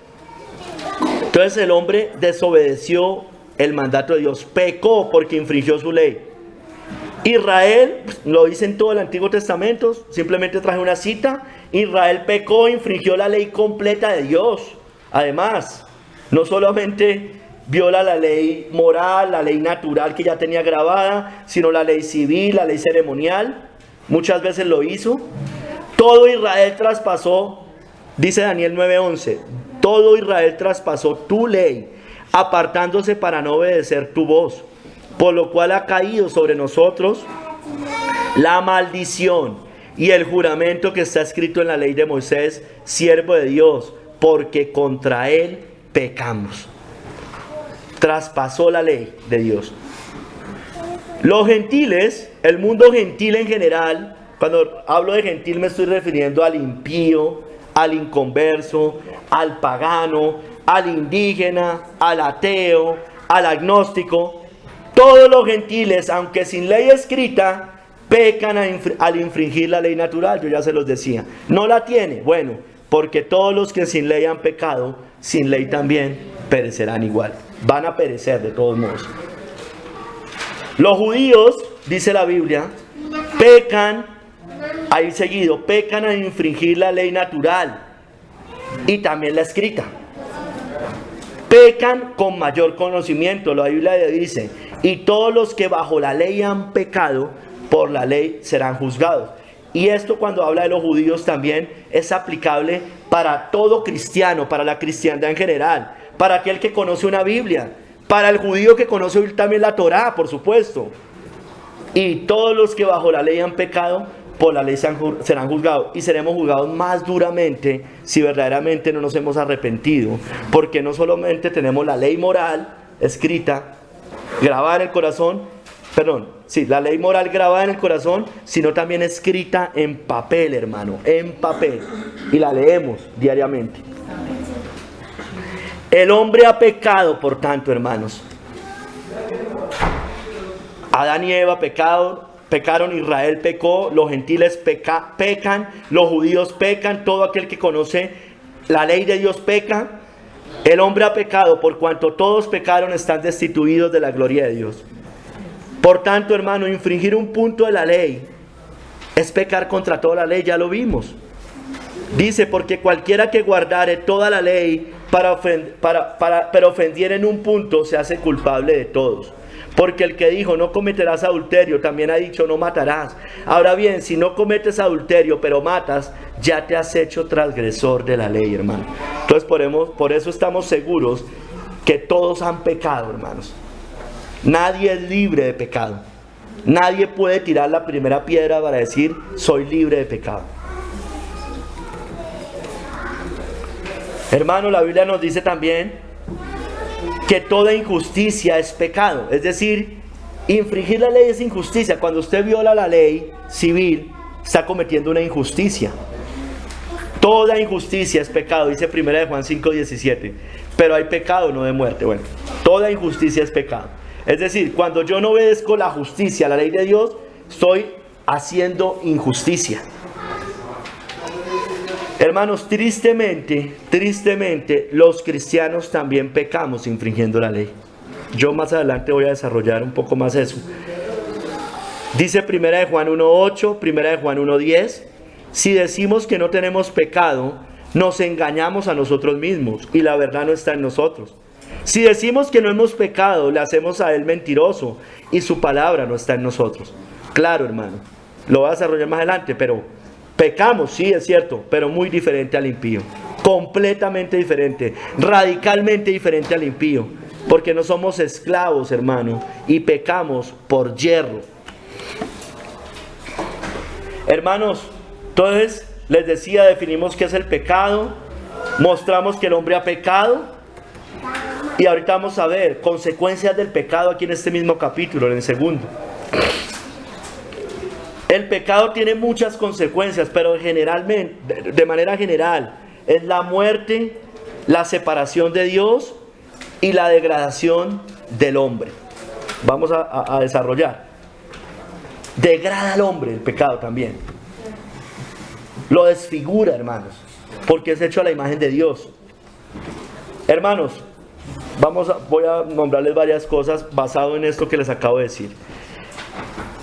entonces el hombre desobedeció el mandato de Dios, pecó porque infringió su ley. Israel, lo dice en todo el Antiguo Testamento, simplemente traje una cita. Israel pecó, infringió la ley completa de Dios. Además, no solamente viola la ley moral, la ley natural que ya tenía grabada, sino la ley civil, la ley ceremonial. Muchas veces lo hizo. Todo Israel traspasó, dice Daniel 9:11, todo Israel traspasó tu ley, apartándose para no obedecer tu voz, por lo cual ha caído sobre nosotros la maldición y el juramento que está escrito en la ley de Moisés, siervo de Dios, porque contra él pecamos. Traspasó la ley de Dios. Los gentiles, el mundo gentil en general, cuando hablo de gentil me estoy refiriendo al impío, al inconverso, al pagano, al indígena, al ateo, al agnóstico. Todos los gentiles, aunque sin ley escrita, pecan al infringir la ley natural. Yo ya se los decía. ¿No la tiene? Bueno, porque todos los que sin ley han pecado, sin ley también perecerán igual. Van a perecer de todos modos. Los judíos, dice la Biblia, pecan, ahí seguido, pecan al infringir la ley natural y también la escrita. Pecan con mayor conocimiento. La Biblia dice: y todos los que bajo la ley han pecado, por la ley serán juzgados. Y esto, cuando habla de los judíos, también es aplicable para todo cristiano, para la cristiandad en general, para aquel que conoce una Biblia, para el judío que conoce también la Torá, por supuesto. Y todos los que bajo la ley han pecado, por la ley serán juzgados, y seremos juzgados más duramente si verdaderamente no nos hemos arrepentido, porque no solamente tenemos la ley moral escrita, grabada en el corazón, la ley moral grabada en el corazón, sino también escrita en papel, hermano, en papel, y la leemos diariamente. El hombre ha pecado, por tanto, hermanos. Adán y Eva pecaron, Israel pecó, los gentiles pecan, los judíos pecan, todo aquel que conoce la ley de Dios peca. El hombre ha pecado, por cuanto todos pecaron, están destituidos de la gloria de Dios. Por tanto, hermano, infringir un punto de la ley Es pecar contra toda la ley, ya lo vimos. Dice, porque cualquiera que guardare toda la ley, pero ofendiera en un punto, se hace culpable de todos. Porque el que dijo, no cometerás adulterio, también ha dicho, no matarás. Ahora bien, si no cometes adulterio, pero matas, ya te has hecho transgresor de la ley, hermano. Entonces, por eso estamos seguros que todos han pecado, hermanos. Nadie es libre de pecado. Nadie puede tirar la primera piedra para decir, soy libre de pecado. Hermano, la Biblia nos dice también que toda injusticia es pecado. Es decir, infringir la ley es injusticia. Cuando usted viola la ley civil, está cometiendo una injusticia. Toda injusticia es pecado, dice 1 Juan 5:17. Pero hay pecado, no de muerte. Bueno, toda injusticia es pecado. Es decir, cuando yo no obedezco la justicia, la ley de Dios, estoy haciendo injusticia. Hermanos, tristemente, los cristianos también pecamos infringiendo la ley. Yo más adelante voy a desarrollar un poco más eso. Dice 1 Juan 1:8, 1 Juan 1:10, si decimos que no tenemos pecado, nos engañamos a nosotros mismos y la verdad no está en nosotros. Si decimos que no hemos pecado, le hacemos a él mentiroso y su palabra no está en nosotros. Claro, hermano, lo voy a desarrollar más adelante, pero pecamos, sí, es cierto, pero muy diferente al impío. Completamente diferente, radicalmente diferente al impío. Porque no somos esclavos, hermano, y pecamos por yerro. Hermanos, entonces les decía, definimos qué es el pecado, mostramos que el hombre ha pecado, y ahorita vamos a ver consecuencias del pecado aquí en este mismo capítulo, en el segundo. El pecado tiene muchas consecuencias, pero generalmente, de manera general, es la muerte, la separación de Dios y la degradación del hombre. Vamos a desarrollar. Degrada al hombre el pecado también. Lo desfigura, hermanos, porque es hecho a la imagen de Dios. Hermanos, voy a nombrarles varias cosas basado en esto que les acabo de decir.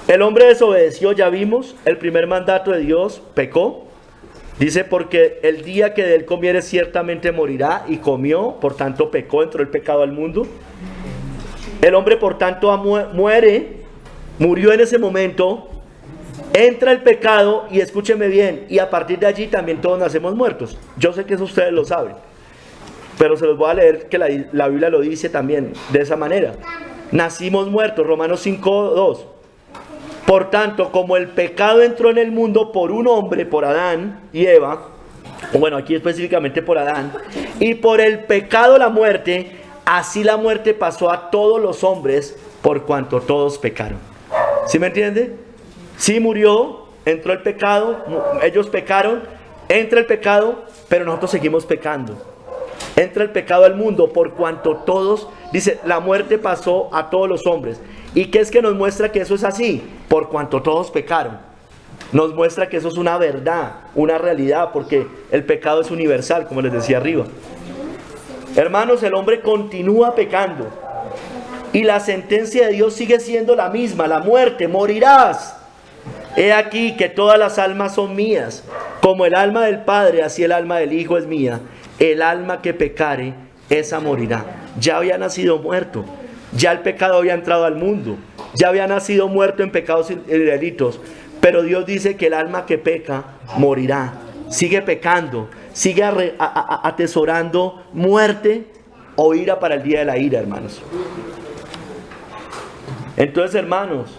El hombre desobedeció, ya vimos, el primer mandato de Dios, pecó. Dice, porque el día que de él comiere ciertamente morirá, y comió, por tanto pecó, entró el pecado al mundo. El hombre por tanto murió en ese momento, entra el pecado, y escúcheme bien, y a partir de allí también todos nacemos muertos. Yo sé que eso ustedes lo saben, pero se los voy a leer que la Biblia lo dice también de esa manera. Nacimos muertos, Romanos 5:2. Por tanto, como el pecado entró en el mundo por un hombre, por Adán y Eva, bueno, aquí específicamente por Adán, y por el pecado la muerte, así la muerte pasó a todos los hombres por cuanto todos pecaron. ¿Sí me entiende? Sí murió, entró el pecado, ellos pecaron, entra el pecado, pero nosotros seguimos pecando. Entra el pecado al mundo por cuanto todos, dice, la muerte pasó a todos los hombres. ¿Y qué es que nos muestra que eso es así? Por cuanto todos pecaron. Nos muestra que eso es una verdad, una realidad, porque el pecado es universal, como les decía arriba. Hermanos, el hombre continúa pecando. Y la sentencia de Dios sigue siendo la misma, la muerte, morirás. He aquí que todas las almas son mías. Como el alma del Padre, así el alma del Hijo es mía. El alma que pecare, esa morirá. Ya había nacido muerto. Ya el pecado había entrado al mundo. Ya había nacido muerto en pecados y delitos. Pero Dios dice que el alma que peca morirá. Sigue pecando. Sigue atesorando muerte o ira para el día de la ira, hermanos. Entonces, hermanos,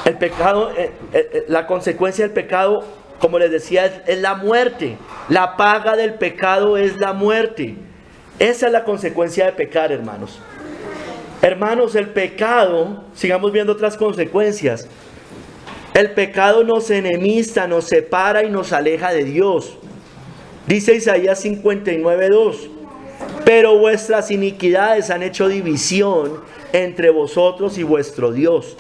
el pecado, la consecuencia del pecado, como les decía, es la muerte. La paga del pecado es la muerte. Esa es la consecuencia de pecar, hermanos. Hermanos, el pecado, sigamos viendo otras consecuencias. El pecado nos enemista, nos separa y nos aleja de Dios. Dice Isaías 59:2. Pero vuestras iniquidades han hecho división entre vosotros y vuestro Dios.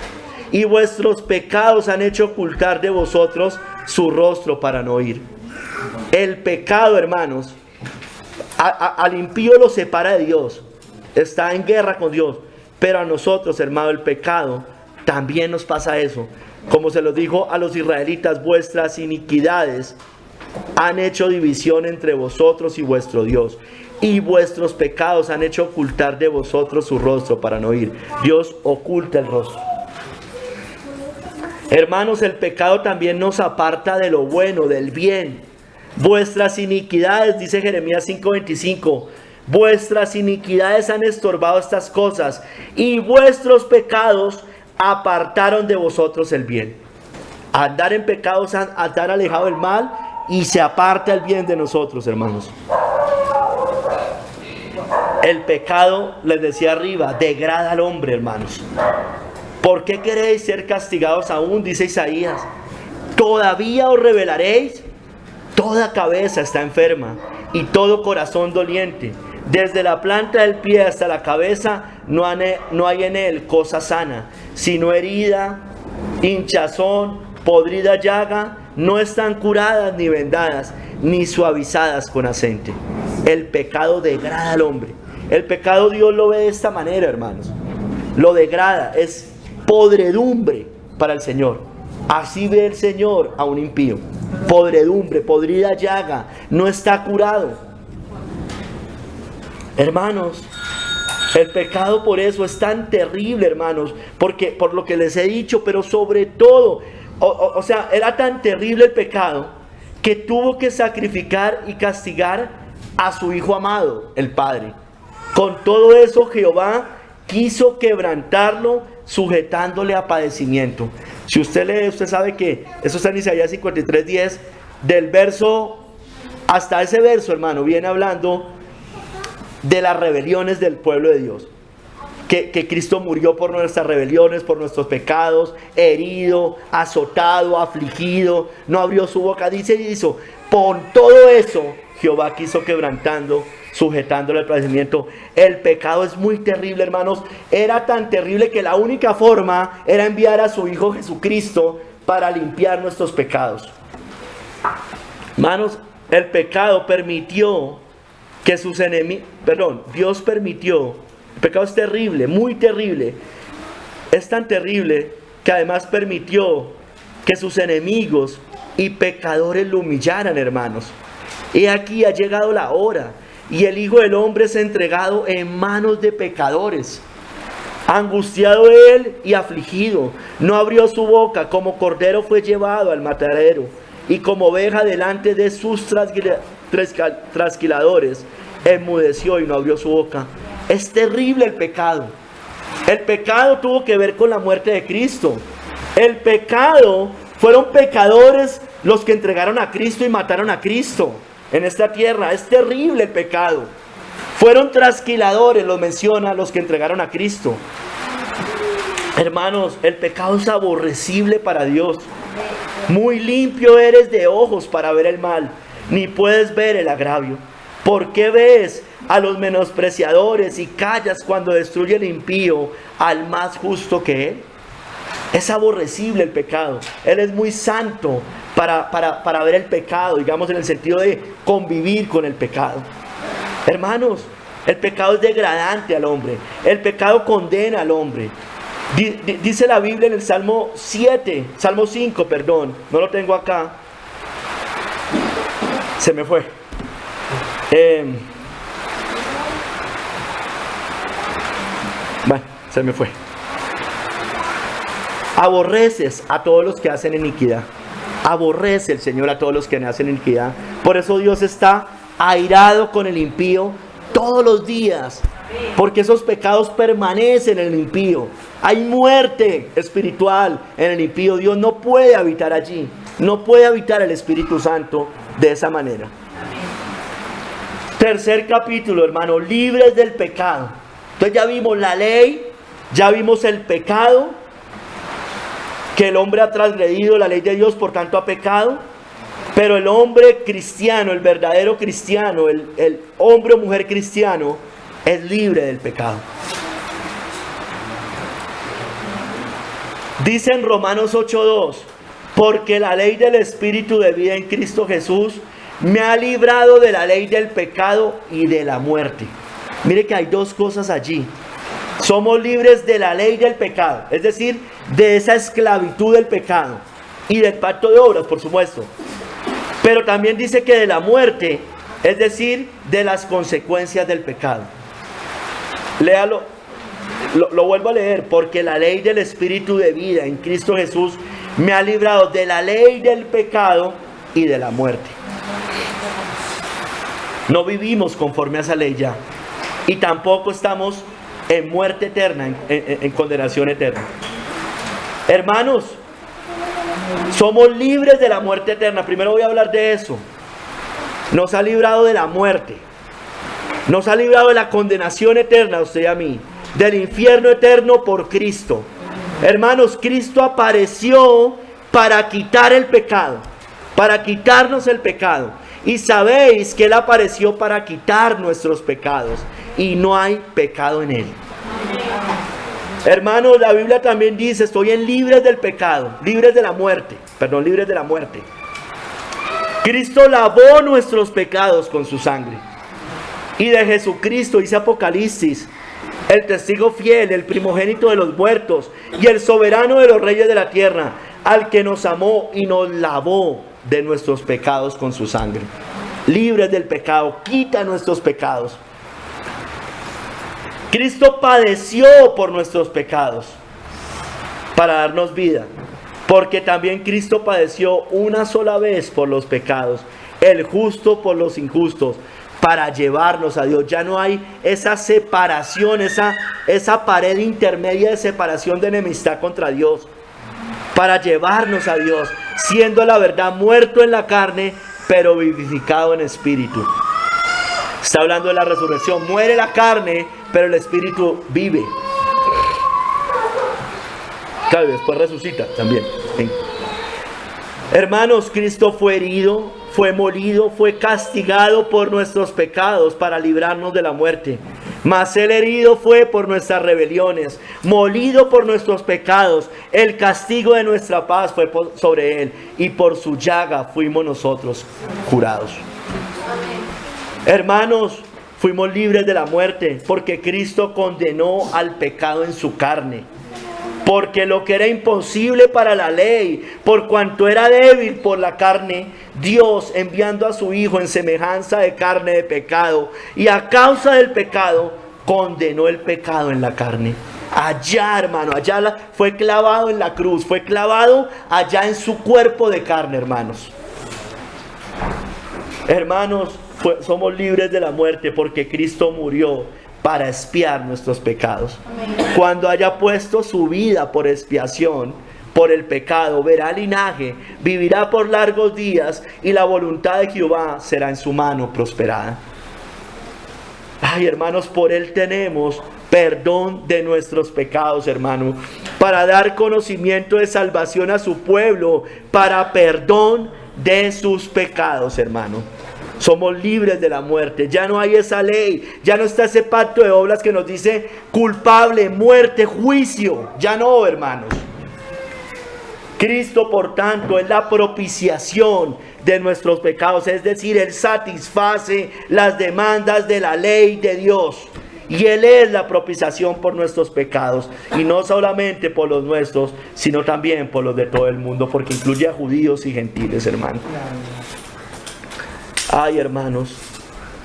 Y vuestros pecados han hecho ocultar de vosotros su rostro para no oír. El pecado, hermanos, al impío lo separa de Dios. Está en guerra con Dios. Pero a nosotros, hermano, el pecado también nos pasa eso. como se los dijo a los israelitas, vuestras iniquidades han hecho división entre vosotros y vuestro Dios, y vuestros pecados han hecho ocultar de vosotros su rostro para no oír. Dios oculta el rostro. Hermanos, el pecado también nos aparta de lo bueno, del bien. Vuestras iniquidades, dice Jeremías 5:25, vuestras iniquidades han estorbado estas cosas, y vuestros pecados apartaron de vosotros el bien. Andar en pecados, andar alejado del mal, y se aparta el bien de nosotros, hermanos. El pecado, les decía arriba, degrada al hombre, hermanos. ¿Por qué queréis ser castigados aún? Dice Isaías. ¿Todavía os rebelaréis? Toda cabeza está enferma y todo corazón doliente. Desde la planta del pie hasta la cabeza no hay en él cosa sana, sino herida, hinchazón, podrida llaga. No están curadas ni vendadas, ni suavizadas con aceite. El pecado degrada al hombre. El pecado Dios lo ve de esta manera, hermanos. Lo degrada, es podredumbre para el Señor. Así ve el Señor a un impío. Podredumbre, podrida llaga, no está curado. Hermanos, el pecado por eso es tan terrible, hermanos, porque por lo que les he dicho, pero sobre todo, o sea, era tan terrible el pecado que tuvo que sacrificar y castigar a su Hijo amado, el Padre. Con todo eso Jehová quiso quebrantarlo, sujetándole a padecimiento. Si usted lee, usted sabe que eso está en Isaías 53:10, del verso hasta ese verso, hermano, viene hablando de las rebeliones del pueblo de Dios. Que Cristo murió por nuestras rebeliones, por nuestros pecados, herido, azotado, afligido, no abrió su boca, dice y hizo. Por todo eso, Jehová quiso quebrantando, sujetándole al padecimiento. El pecado es muy terrible, hermanos. Era tan terrible que la única forma era enviar a su Hijo Jesucristo para limpiar nuestros pecados. Hermanos, el pecado permitió que sus enemigos, Dios permitió. El pecado es terrible, muy terrible. Es tan terrible que además permitió que sus enemigos y pecadores lo humillaran, hermanos. Y aquí ha llegado la hora, y el Hijo del Hombre es entregado en manos de pecadores. Angustiado él y afligido, no abrió su boca, como cordero fue llevado al matadero, y como oveja delante de sus trasquiladores, enmudeció y no abrió su boca. Es terrible el pecado. El pecado tuvo que ver con la muerte de Cristo. El pecado, fueron pecadores los que entregaron a Cristo y mataron a Cristo en esta tierra. Es terrible el pecado. Fueron trasquiladores, los menciona, los que entregaron a Cristo. Hermanos, el pecado es aborrecible para Dios. Muy limpio eres de ojos para ver el mal, ni puedes ver el agravio. ¿Por qué ves a los menospreciadores y callas cuando destruye el impío al más justo que él? Es aborrecible el pecado. Él es muy santo para ver el pecado, digamos en el sentido de convivir con el pecado. Hermanos, el pecado es degradante al hombre. El pecado condena al hombre. Dice la Biblia en el Salmo 5, no lo tengo acá. Se me fue. Bueno, se me fue. Aborreces a todos los que hacen iniquidad. Aborrece el Señor a todos los que hacen iniquidad. Por eso Dios está airado con el impío todos los días, porque esos pecados permanecen en el impío. Hay muerte espiritual en el impío. Dios no puede habitar allí. No puede habitar el Espíritu Santo de esa manera. Tercer capítulo, hermano, libres del pecado. Entonces ya vimos la ley, ya vimos el pecado, que el hombre ha transgredido la ley de Dios, por tanto ha pecado. Pero el hombre cristiano, el verdadero cristiano, el hombre o mujer cristiano, es libre del pecado. Dice en Romanos 8:2, porque la ley del Espíritu de vida en Cristo Jesús me ha librado de la ley del pecado y de la muerte. Mire que hay dos cosas allí. Somos libres de la ley del pecado, es decir, de esa esclavitud del pecado y del pacto de obras, por supuesto. Pero también dice que de la muerte, es decir, de las consecuencias del pecado. Léalo, lo vuelvo a leer, porque la ley del Espíritu de vida en Cristo Jesús me ha librado de la ley del pecado y de la muerte. No vivimos conforme a esa ley ya, y tampoco estamos en muerte eterna, en condenación eterna. Hermanos, somos libres de la muerte eterna. Primero voy a hablar de eso. Nos ha librado de la muerte, nos ha librado de la condenación eterna, a usted y a mí, del infierno eterno por Cristo. Hermanos, Cristo apareció para quitar el pecado, para quitarnos el pecado. Y sabéis que Él apareció para quitar nuestros pecados, y no hay pecado en Él. Hermanos, la Biblia también dice, estoy en libres del pecado, libres de la muerte, libres de la muerte. Cristo lavó nuestros pecados con su sangre. Y de Jesucristo, dice Apocalipsis, el testigo fiel, el primogénito de los muertos y el soberano de los reyes de la tierra, al que nos amó y nos lavó de nuestros pecados con su sangre. Libres del pecado, quita nuestros pecados. Cristo padeció por nuestros pecados para darnos vida, porque también Cristo padeció una sola vez por los pecados, el justo por los injustos, para llevarnos a Dios. Ya no hay esa separación, esa pared intermedia de separación, de enemistad contra Dios, para llevarnos a Dios, siendo la verdad muerto en la carne, pero vivificado en espíritu. Está hablando de la resurrección. Muere la carne, pero el espíritu vive. Claro, y después resucita también. Hermanos, Cristo fue herido, fue molido, fue castigado por nuestros pecados para librarnos de la muerte. Mas Él herido fue por nuestras rebeliones, molido por nuestros pecados. El castigo de nuestra paz fue sobre Él, y por su llaga fuimos nosotros curados. Hermanos, fuimos libres de la muerte porque Cristo condenó al pecado en su carne. Porque lo que era imposible para la ley, por cuanto era débil por la carne, Dios, enviando a su Hijo en semejanza de carne de pecado, y a causa del pecado, condenó el pecado en la carne. Allá, hermano, allá fue clavado en la cruz, fue clavado allá en su cuerpo de carne, hermanos. Hermanos, somos libres de la muerte porque Cristo murió para expiar nuestros pecados. Amén. Cuando haya puesto su vida por expiación por el pecado, verá linaje, vivirá por largos días, y la voluntad de Jehová será en su mano prosperada. Ay, hermanos, por Él tenemos perdón de nuestros pecados, hermano, para dar conocimiento de salvación a su pueblo, para perdón de sus pecados, hermano. Somos libres de la muerte. Ya no hay esa ley. Ya no está ese pacto de obras que nos dice culpable, muerte, juicio. Ya no, hermanos. Cristo, por tanto, es la propiciación de nuestros pecados. Es decir, Él satisface las demandas de la ley de Dios. Y Él es la propiciación por nuestros pecados. Y no solamente por los nuestros, sino también por los de todo el mundo. Porque incluye a judíos y gentiles, hermanos. Ay, hermanos,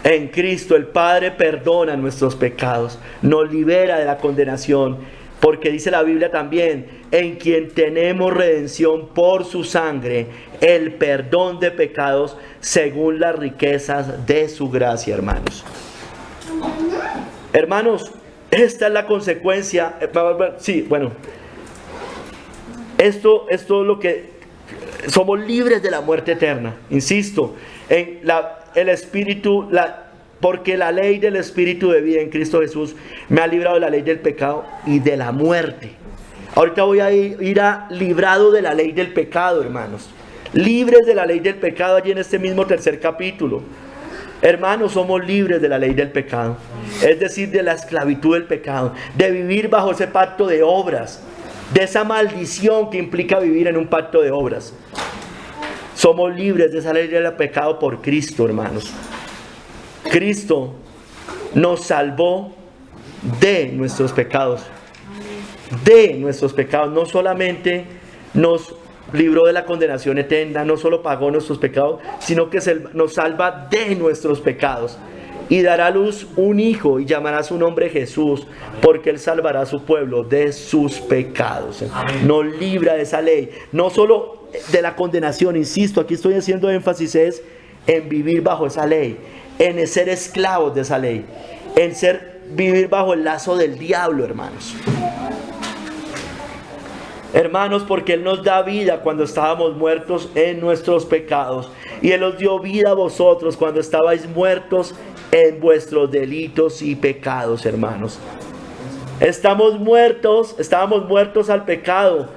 en Cristo el Padre perdona nuestros pecados, nos libera de la condenación, porque dice la Biblia también, en quien tenemos redención por su sangre, el perdón de pecados según las riquezas de su gracia, hermanos. Hermanos, esta es la consecuencia. Sí, bueno, esto es lo que somos libres de la muerte eterna, insisto. El Espíritu, porque la ley del Espíritu de vida en Cristo Jesús me ha librado de la ley del pecado y de la muerte. Ahorita voy a ir librado de la ley del pecado, hermanos. Libres de la ley del pecado, allí en este mismo 3er capítulo. Hermanos, somos libres de la ley del pecado, es decir, de la esclavitud del pecado, de vivir bajo ese pacto de obras, de esa maldición que implica vivir en un pacto de obras. Somos libres de esa ley del pecado por Cristo, hermanos. Cristo nos salvó de nuestros pecados. De nuestros pecados. No solamente nos libró de la condenación eterna, no solo pagó nuestros pecados, sino que nos salva de nuestros pecados. Y dará a luz un hijo y llamará su nombre Jesús, porque él salvará a su pueblo de sus pecados. Nos libra de esa ley, no solo de la condenación, insisto, aquí estoy haciendo énfasis es en vivir bajo esa ley, en ser esclavos de esa ley, en vivir bajo el lazo del diablo, hermanos. Hermanos, porque Él nos da vida cuando estábamos muertos en nuestros pecados. Y Él os dio vida a vosotros cuando estabais muertos en vuestros delitos y pecados, hermanos. Estábamos muertos al pecado.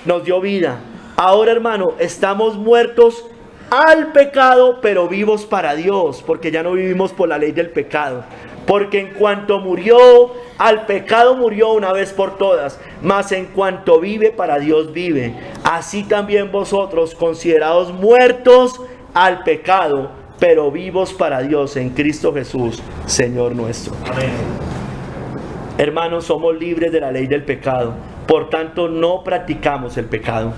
Nos dio vida. Ahora, hermano, estamos muertos al pecado, pero vivos para Dios, porque ya no vivimos por la ley del pecado. Porque en cuanto murió, al pecado murió una vez por todas, mas en cuanto vive, para Dios vive. Así también vosotros, considerados muertos al pecado, pero vivos para Dios en Cristo Jesús, Señor nuestro. Amén. Hermanos, somos libres de la ley del pecado, por tanto no practicamos el pecado.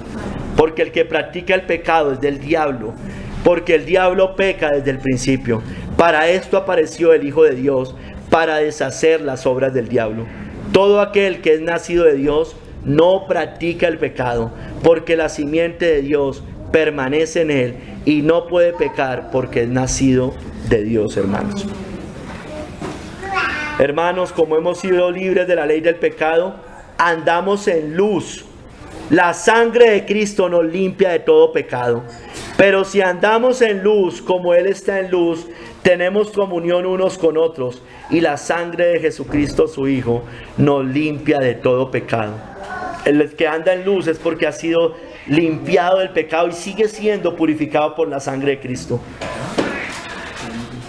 Porque el que practica el pecado es del diablo, porque el diablo peca desde el principio. Para esto apareció el Hijo de Dios, para deshacer las obras del diablo. Todo aquel que es nacido de Dios no practica el pecado, porque la simiente de Dios permanece en él y no puede pecar porque es nacido de Dios, hermanos. Hermanos, como hemos sido libres de la ley del pecado, andamos en luz. La sangre de Cristo nos limpia de todo pecado. Pero si andamos en luz como Él está en luz, tenemos comunión unos con otros, y la sangre de Jesucristo, su Hijo, nos limpia de todo pecado. El que anda en luz es porque ha sido limpiado del pecado y sigue siendo purificado por la sangre de Cristo.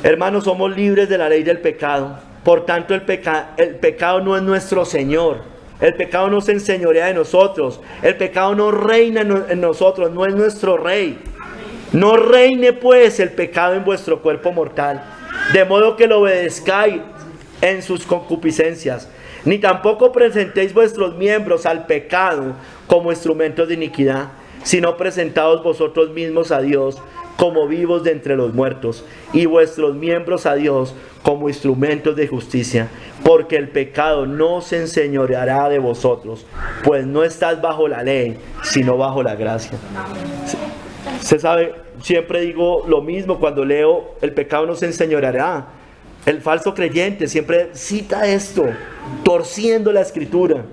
Hermanos, somos libres de la ley del pecado. Por tanto, el pecado no es nuestro Señor. El pecado no se enseñorea de nosotros. El pecado no reina en nosotros, no es nuestro rey. No reine pues el pecado en vuestro cuerpo mortal, de modo que lo obedezcáis en sus concupiscencias. Ni tampoco presentéis vuestros miembros al pecado como instrumentos de iniquidad, sino presentaos vosotros mismos a Dios como vivos de entre los muertos, y vuestros miembros a Dios como instrumentos de justicia. Porque el pecado no se enseñoreará de vosotros, pues no estás bajo la ley, sino bajo la gracia. Usted sabe, siempre digo lo mismo cuando leo: el pecado no se enseñoreará. El falso creyente siempre cita esto, torciendo la escritura.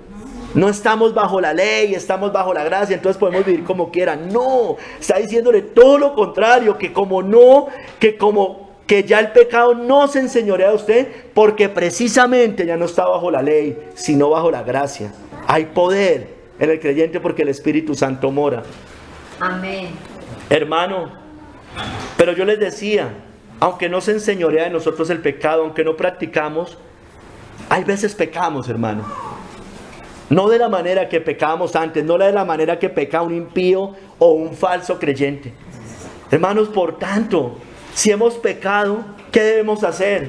No estamos bajo la ley, estamos bajo la gracia, entonces podemos vivir como quieran. No, está diciéndole todo lo contrario, que ya el pecado no se enseñorea a usted, porque precisamente ya no está bajo la ley, sino bajo la gracia. Hay poder en el creyente porque el Espíritu Santo mora. Amén. Hermano, pero yo les decía, aunque no se enseñorea de nosotros el pecado, aunque no practicamos, hay veces pecamos, hermano. No de la manera que pecábamos antes, no de la manera que peca un impío o un falso creyente. Hermanos, por tanto, si hemos pecado, ¿qué debemos hacer?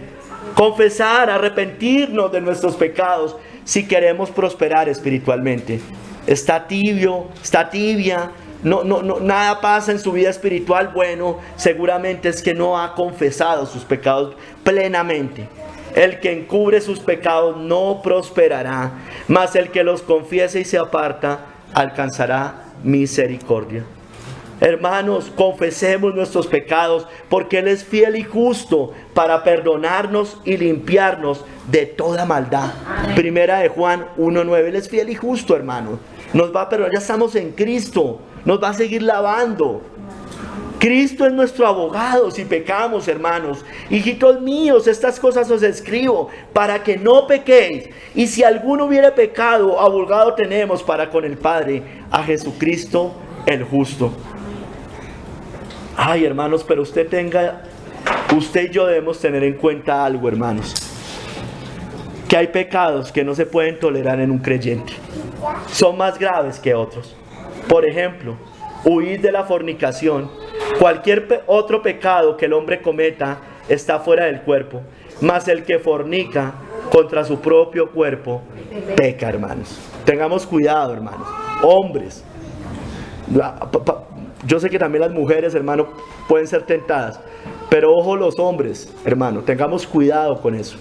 Confesar, arrepentirnos de nuestros pecados si queremos prosperar espiritualmente. Está tibio, está tibia. No, nada pasa en su vida espiritual. Bueno, seguramente es que no ha confesado sus pecados plenamente. El que encubre sus pecados no prosperará, mas el que los confiese y se aparta alcanzará misericordia. Hermanos, confesemos nuestros pecados, porque Él es fiel y justo para perdonarnos y limpiarnos de toda maldad. Primera de Juan 1:9. Él es fiel y justo, hermanos. Nos va a perdonar, ya estamos en Cristo. Nos va a seguir lavando. Cristo es nuestro abogado si pecamos, hermanos. Hijitos míos, estas cosas os escribo para que no pequéis. Y si alguno hubiere pecado, abogado tenemos para con el Padre, a Jesucristo el justo. Ay, hermanos, pero usted y yo debemos tener en cuenta algo, hermanos. Que hay pecados que no se pueden tolerar en un creyente. Son más graves que otros. Por ejemplo, huir de la fornicación. Cualquier otro pecado que el hombre cometa está fuera del cuerpo, mas el que fornica contra su propio cuerpo peca, hermanos. Tengamos cuidado, hermanos. Hombres, yo sé que también las mujeres, hermano, pueden ser tentadas, pero ojo los hombres, hermano, tengamos cuidado con eso.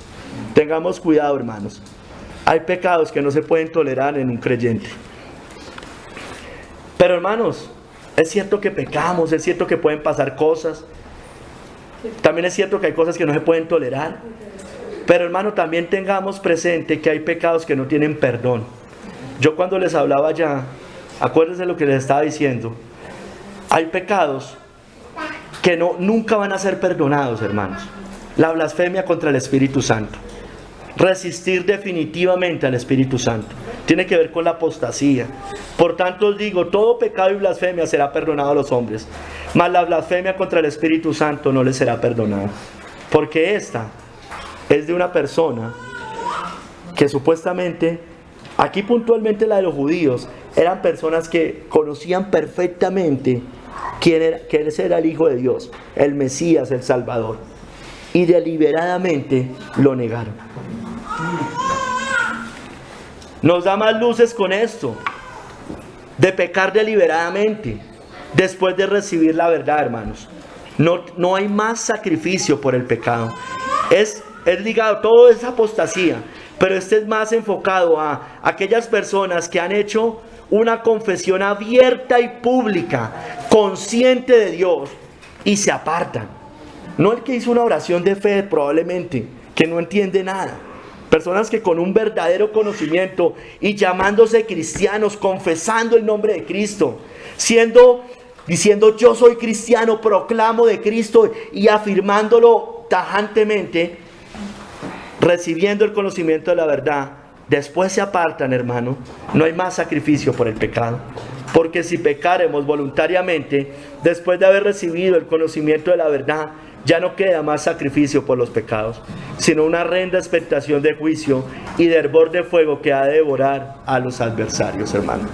Tengamos cuidado, hermanos. Hay pecados que no se pueden tolerar en un creyente. Pero, hermanos, es cierto que pecamos, es cierto que pueden pasar cosas. También es cierto que hay cosas que no se pueden tolerar. Pero, hermano, también tengamos presente que hay pecados que no tienen perdón. Yo cuando les hablaba ya, acuérdense lo que les estaba diciendo. Hay pecados que nunca van a ser perdonados, hermanos. La blasfemia contra el Espíritu Santo. Resistir definitivamente al Espíritu Santo. Tiene que ver con la apostasía. Por tanto os digo, todo pecado y blasfemia será perdonado a los hombres, mas la blasfemia contra el Espíritu Santo no les será perdonada. Porque esta es de una persona que supuestamente, aquí puntualmente la de los judíos, eran personas que conocían perfectamente que ese era el Hijo de Dios, el Mesías, el Salvador, y deliberadamente lo negaron. Nos da más luces con esto, de pecar deliberadamente, después de recibir la verdad, hermanos. No hay más sacrificio por el pecado. Es ligado, todo es apostasía, pero este es más enfocado a aquellas personas que han hecho una confesión abierta y pública, consciente de Dios, y se apartan. No el que hizo una oración de fe probablemente, que no entiende nada. Personas que con un verdadero conocimiento y llamándose cristianos, confesando el nombre de Cristo, diciendo yo soy cristiano, proclamo de Cristo y afirmándolo tajantemente, recibiendo el conocimiento de la verdad, después se apartan, hermano. No hay más sacrificio por el pecado. Porque si pecaremos voluntariamente, después de haber recibido el conocimiento de la verdad, ya no queda más sacrificio por los pecados, sino una horrenda expectación de juicio y de hervor de fuego que ha de devorar a los adversarios, hermano.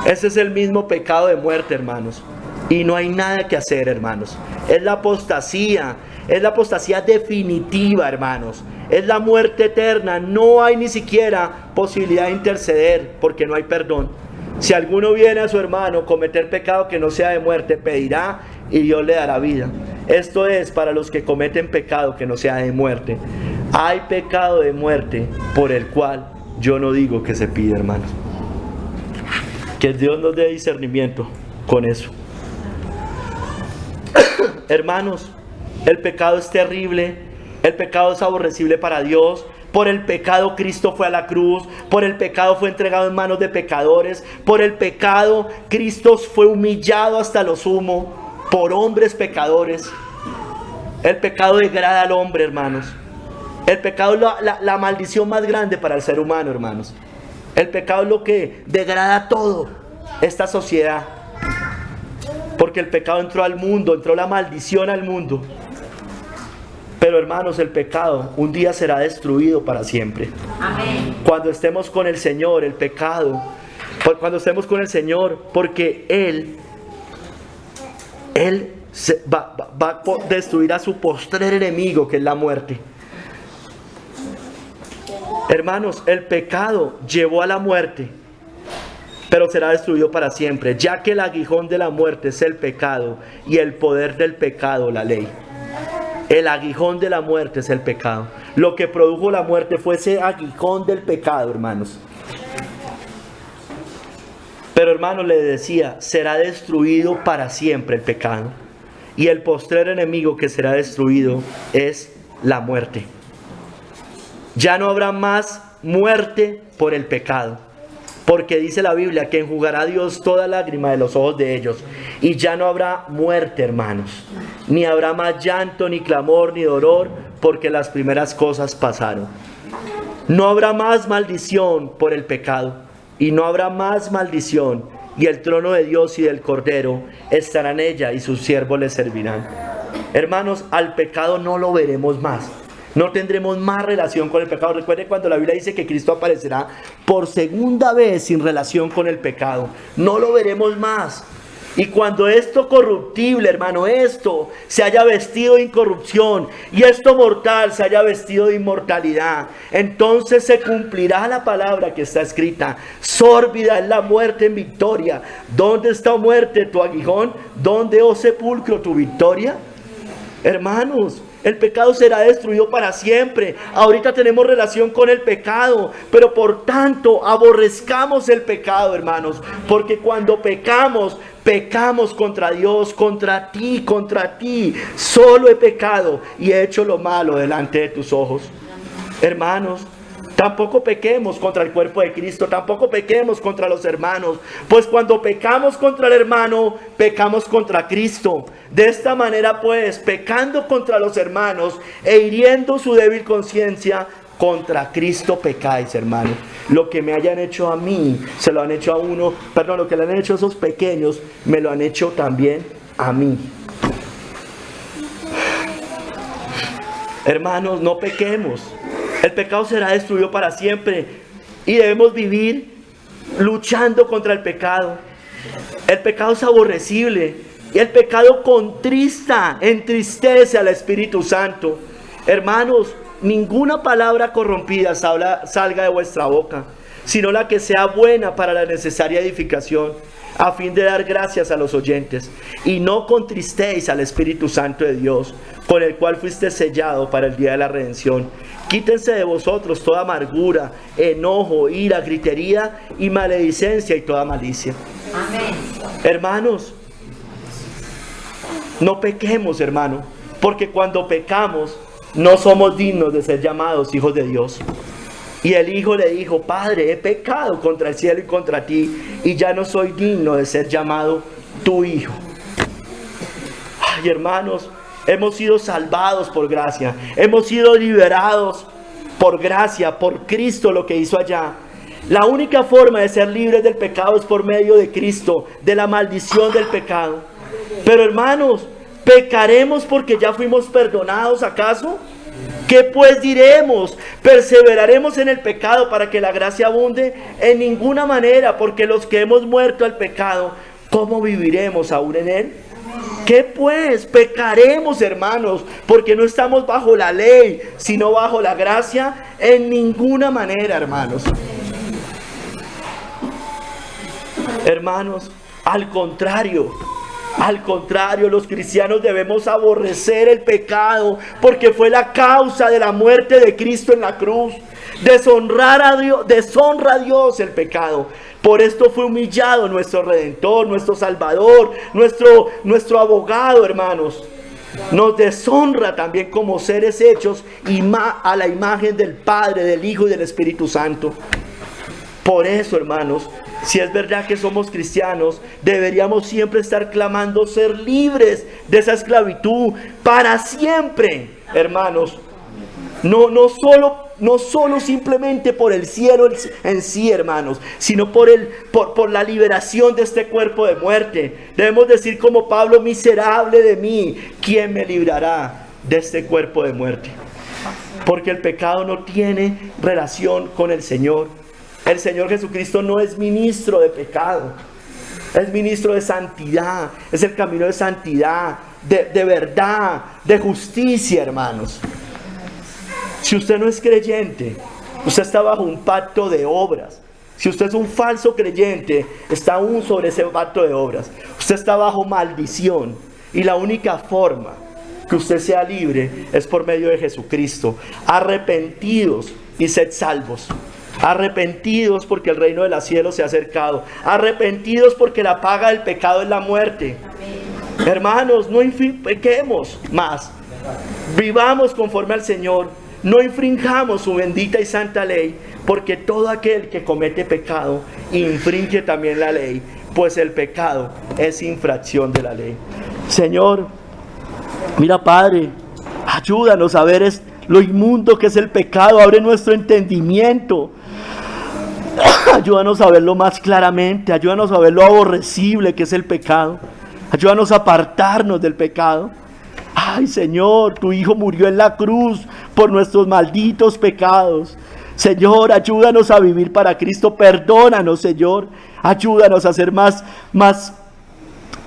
Ese es el mismo pecado de muerte, hermanos. Y no hay nada que hacer, hermanos. Es la apostasía definitiva, hermanos. Es la muerte eterna. No hay ni siquiera posibilidad de interceder porque no hay perdón. Si alguno viene a su hermano a cometer pecado que no sea de muerte, pedirá y Dios le dará vida. Esto es para los que cometen pecado que no sea de muerte. Hay pecado de muerte por el cual yo no digo que se pide, hermanos. Que Dios nos dé discernimiento con eso. Hermanos, el pecado es terrible, el pecado es aborrecible para Dios. Por el pecado Cristo fue a la cruz, por el pecado fue entregado en manos de pecadores, por el pecado Cristo fue humillado hasta lo sumo, por hombres pecadores. El pecado degrada al hombre, hermanos. El pecado es la maldición más grande para el ser humano, hermanos. El pecado es lo que degrada todo esta sociedad. Porque el pecado entró al mundo, entró la maldición al mundo. Pero, hermanos, el pecado un día será destruido para siempre. Amén. Cuando estemos con el Señor, el pecado, cuando estemos con el Señor, porque Él va a destruir a su postrer enemigo, que es la muerte. Hermanos, el pecado llevó a la muerte, pero será destruido para siempre, ya que el aguijón de la muerte es el pecado y el poder del pecado, la ley. El aguijón de la muerte es el pecado. Lo que produjo la muerte fue ese aguijón del pecado, hermanos. Pero, hermanos, le decía, será destruido para siempre el pecado. Y el postrer enemigo que será destruido es la muerte. Ya no habrá más muerte por el pecado. Porque dice la Biblia que enjugará Dios toda lágrima de los ojos de ellos. Y ya no habrá muerte, hermanos. Ni habrá más llanto, ni clamor, ni dolor, porque las primeras cosas pasaron. No habrá más maldición por el pecado. Y no habrá más maldición. Y el trono de Dios y del Cordero estará en ella y sus siervos le servirán. Hermanos, al pecado no lo veremos más. No tendremos más relación con el pecado. Recuerden cuando la Biblia dice que Cristo aparecerá por segunda vez sin relación con el pecado. No lo veremos más. Y cuando esto corruptible, hermano, esto se haya vestido de incorrupción y esto mortal se haya vestido de inmortalidad, entonces se cumplirá la palabra que está escrita: sórbida es la muerte en victoria. ¿Dónde está, oh muerte, tu aguijón? ¿Dónde, oh sepulcro, tu victoria? Hermanos, el pecado será destruido para siempre. Ahorita tenemos relación con el pecado, pero por tanto aborrezcamos el pecado, hermanos, porque cuando pecamos contra Dios, contra ti. Solo he pecado y he hecho lo malo delante de tus ojos. Hermanos, tampoco pequemos contra el cuerpo de Cristo, tampoco pequemos contra los hermanos, pues cuando pecamos contra el hermano, pecamos contra Cristo. De esta manera, pues, pecando contra los hermanos e hiriendo su débil conciencia, contra Cristo pecáis, hermano. Lo que me hayan hecho a mí, se lo han hecho a uno, perdón, lo que le han hecho a esos pequeños, me lo han hecho también a mí. Hermanos, no pequemos. El pecado será destruido para siempre y debemos vivir luchando contra el pecado. El pecado es aborrecible y el pecado contrista, entristece al Espíritu Santo. Hermanos, ninguna palabra corrompida salga de vuestra boca, sino la que sea buena para la necesaria edificación, a fin de dar gracias a los oyentes. Y no contristéis al Espíritu Santo de Dios, con el cual fuiste sellado para el día de la redención. Quítense de vosotros toda amargura, enojo, ira, gritería y maledicencia y toda malicia. Amén. Hermanos, no pequemos, hermano, porque cuando pecamos no somos dignos de ser llamados hijos de Dios. Y el hijo le dijo: Padre, he pecado contra el cielo y contra ti, y ya no soy digno de ser llamado tu hijo. Ay, hermanos, hemos sido salvados por gracia, hemos sido liberados por gracia, por Cristo, lo que hizo allá. La única forma de ser libres del pecado es por medio de Cristo, de la maldición del pecado. Pero hermanos, ¿pecaremos porque ya fuimos perdonados acaso? ¿Qué pues diremos? ¿Perseveraremos en el pecado para que la gracia abunde? En ninguna manera, porque los que hemos muerto al pecado, ¿cómo viviremos aún en él? ¿Qué pues? Pecaremos, hermanos, porque no estamos bajo la ley, sino bajo la gracia. En ninguna manera, hermanos. Hermanos, al contrario, los cristianos debemos aborrecer el pecado, porque fue la causa de la muerte de Cristo en la cruz. Deshonra a Dios el pecado. Por esto fue humillado nuestro Redentor, nuestro Salvador, nuestro abogado, hermanos. Nos deshonra también como seres hechos a la imagen del Padre, del Hijo y del Espíritu Santo. Por eso, hermanos, si es verdad que somos cristianos, deberíamos siempre estar clamando ser libres de esa esclavitud para siempre, hermanos. No solo simplemente por el cielo en sí, hermanos, sino por la liberación de este cuerpo de muerte. Debemos decir como Pablo: miserable de mí, ¿quién me librará de este cuerpo de muerte? Porque el pecado no tiene relación con el Señor. El Señor Jesucristo no es ministro de pecado, es ministro de santidad, es el camino de santidad, de verdad, de justicia, hermanos. Si usted no es creyente, usted está bajo un pacto de obras. Si usted es un falso creyente, está aún sobre ese pacto de obras. Usted está bajo maldición, y la única forma que usted sea libre es por medio de Jesucristo. Arrepentidos y sed salvos. Arrepentidos porque el reino de los cielos se ha acercado. Arrepentidos porque la paga del pecado es la muerte. Amén. Hermanos, no pequemos más. Vivamos conforme al Señor. No infringamos su bendita y santa ley, porque todo aquel que comete pecado infringe también la ley, pues el pecado es infracción de la ley. Señor, mira, Padre, ayúdanos a ver lo inmundo que es el pecado. Abre nuestro entendimiento. Ayúdanos a verlo más claramente. Ayúdanos a ver lo aborrecible que es el pecado. Ayúdanos a apartarnos del pecado. Ay, Señor, tu Hijo murió en la cruz por nuestros malditos pecados. Señor, ayúdanos a vivir para Cristo. Perdónanos, Señor. Ayúdanos a ser más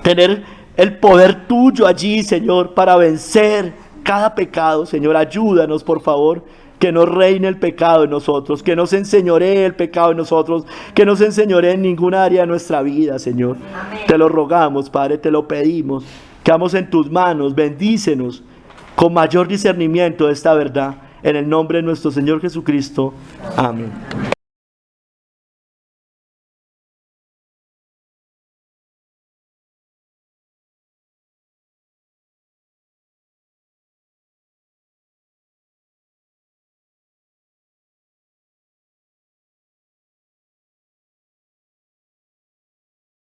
tener el poder tuyo allí, Señor, para vencer cada pecado. Señor, ayúdanos, por favor, que no reine el pecado en nosotros, que no se enseñoree el pecado en nosotros, que no se enseñoree en ninguna área de nuestra vida, Señor. Amén. Te lo rogamos, Padre, te lo pedimos. Quedamos en tus manos, bendícenos con mayor discernimiento de esta verdad. En el nombre de nuestro Señor Jesucristo. Amén.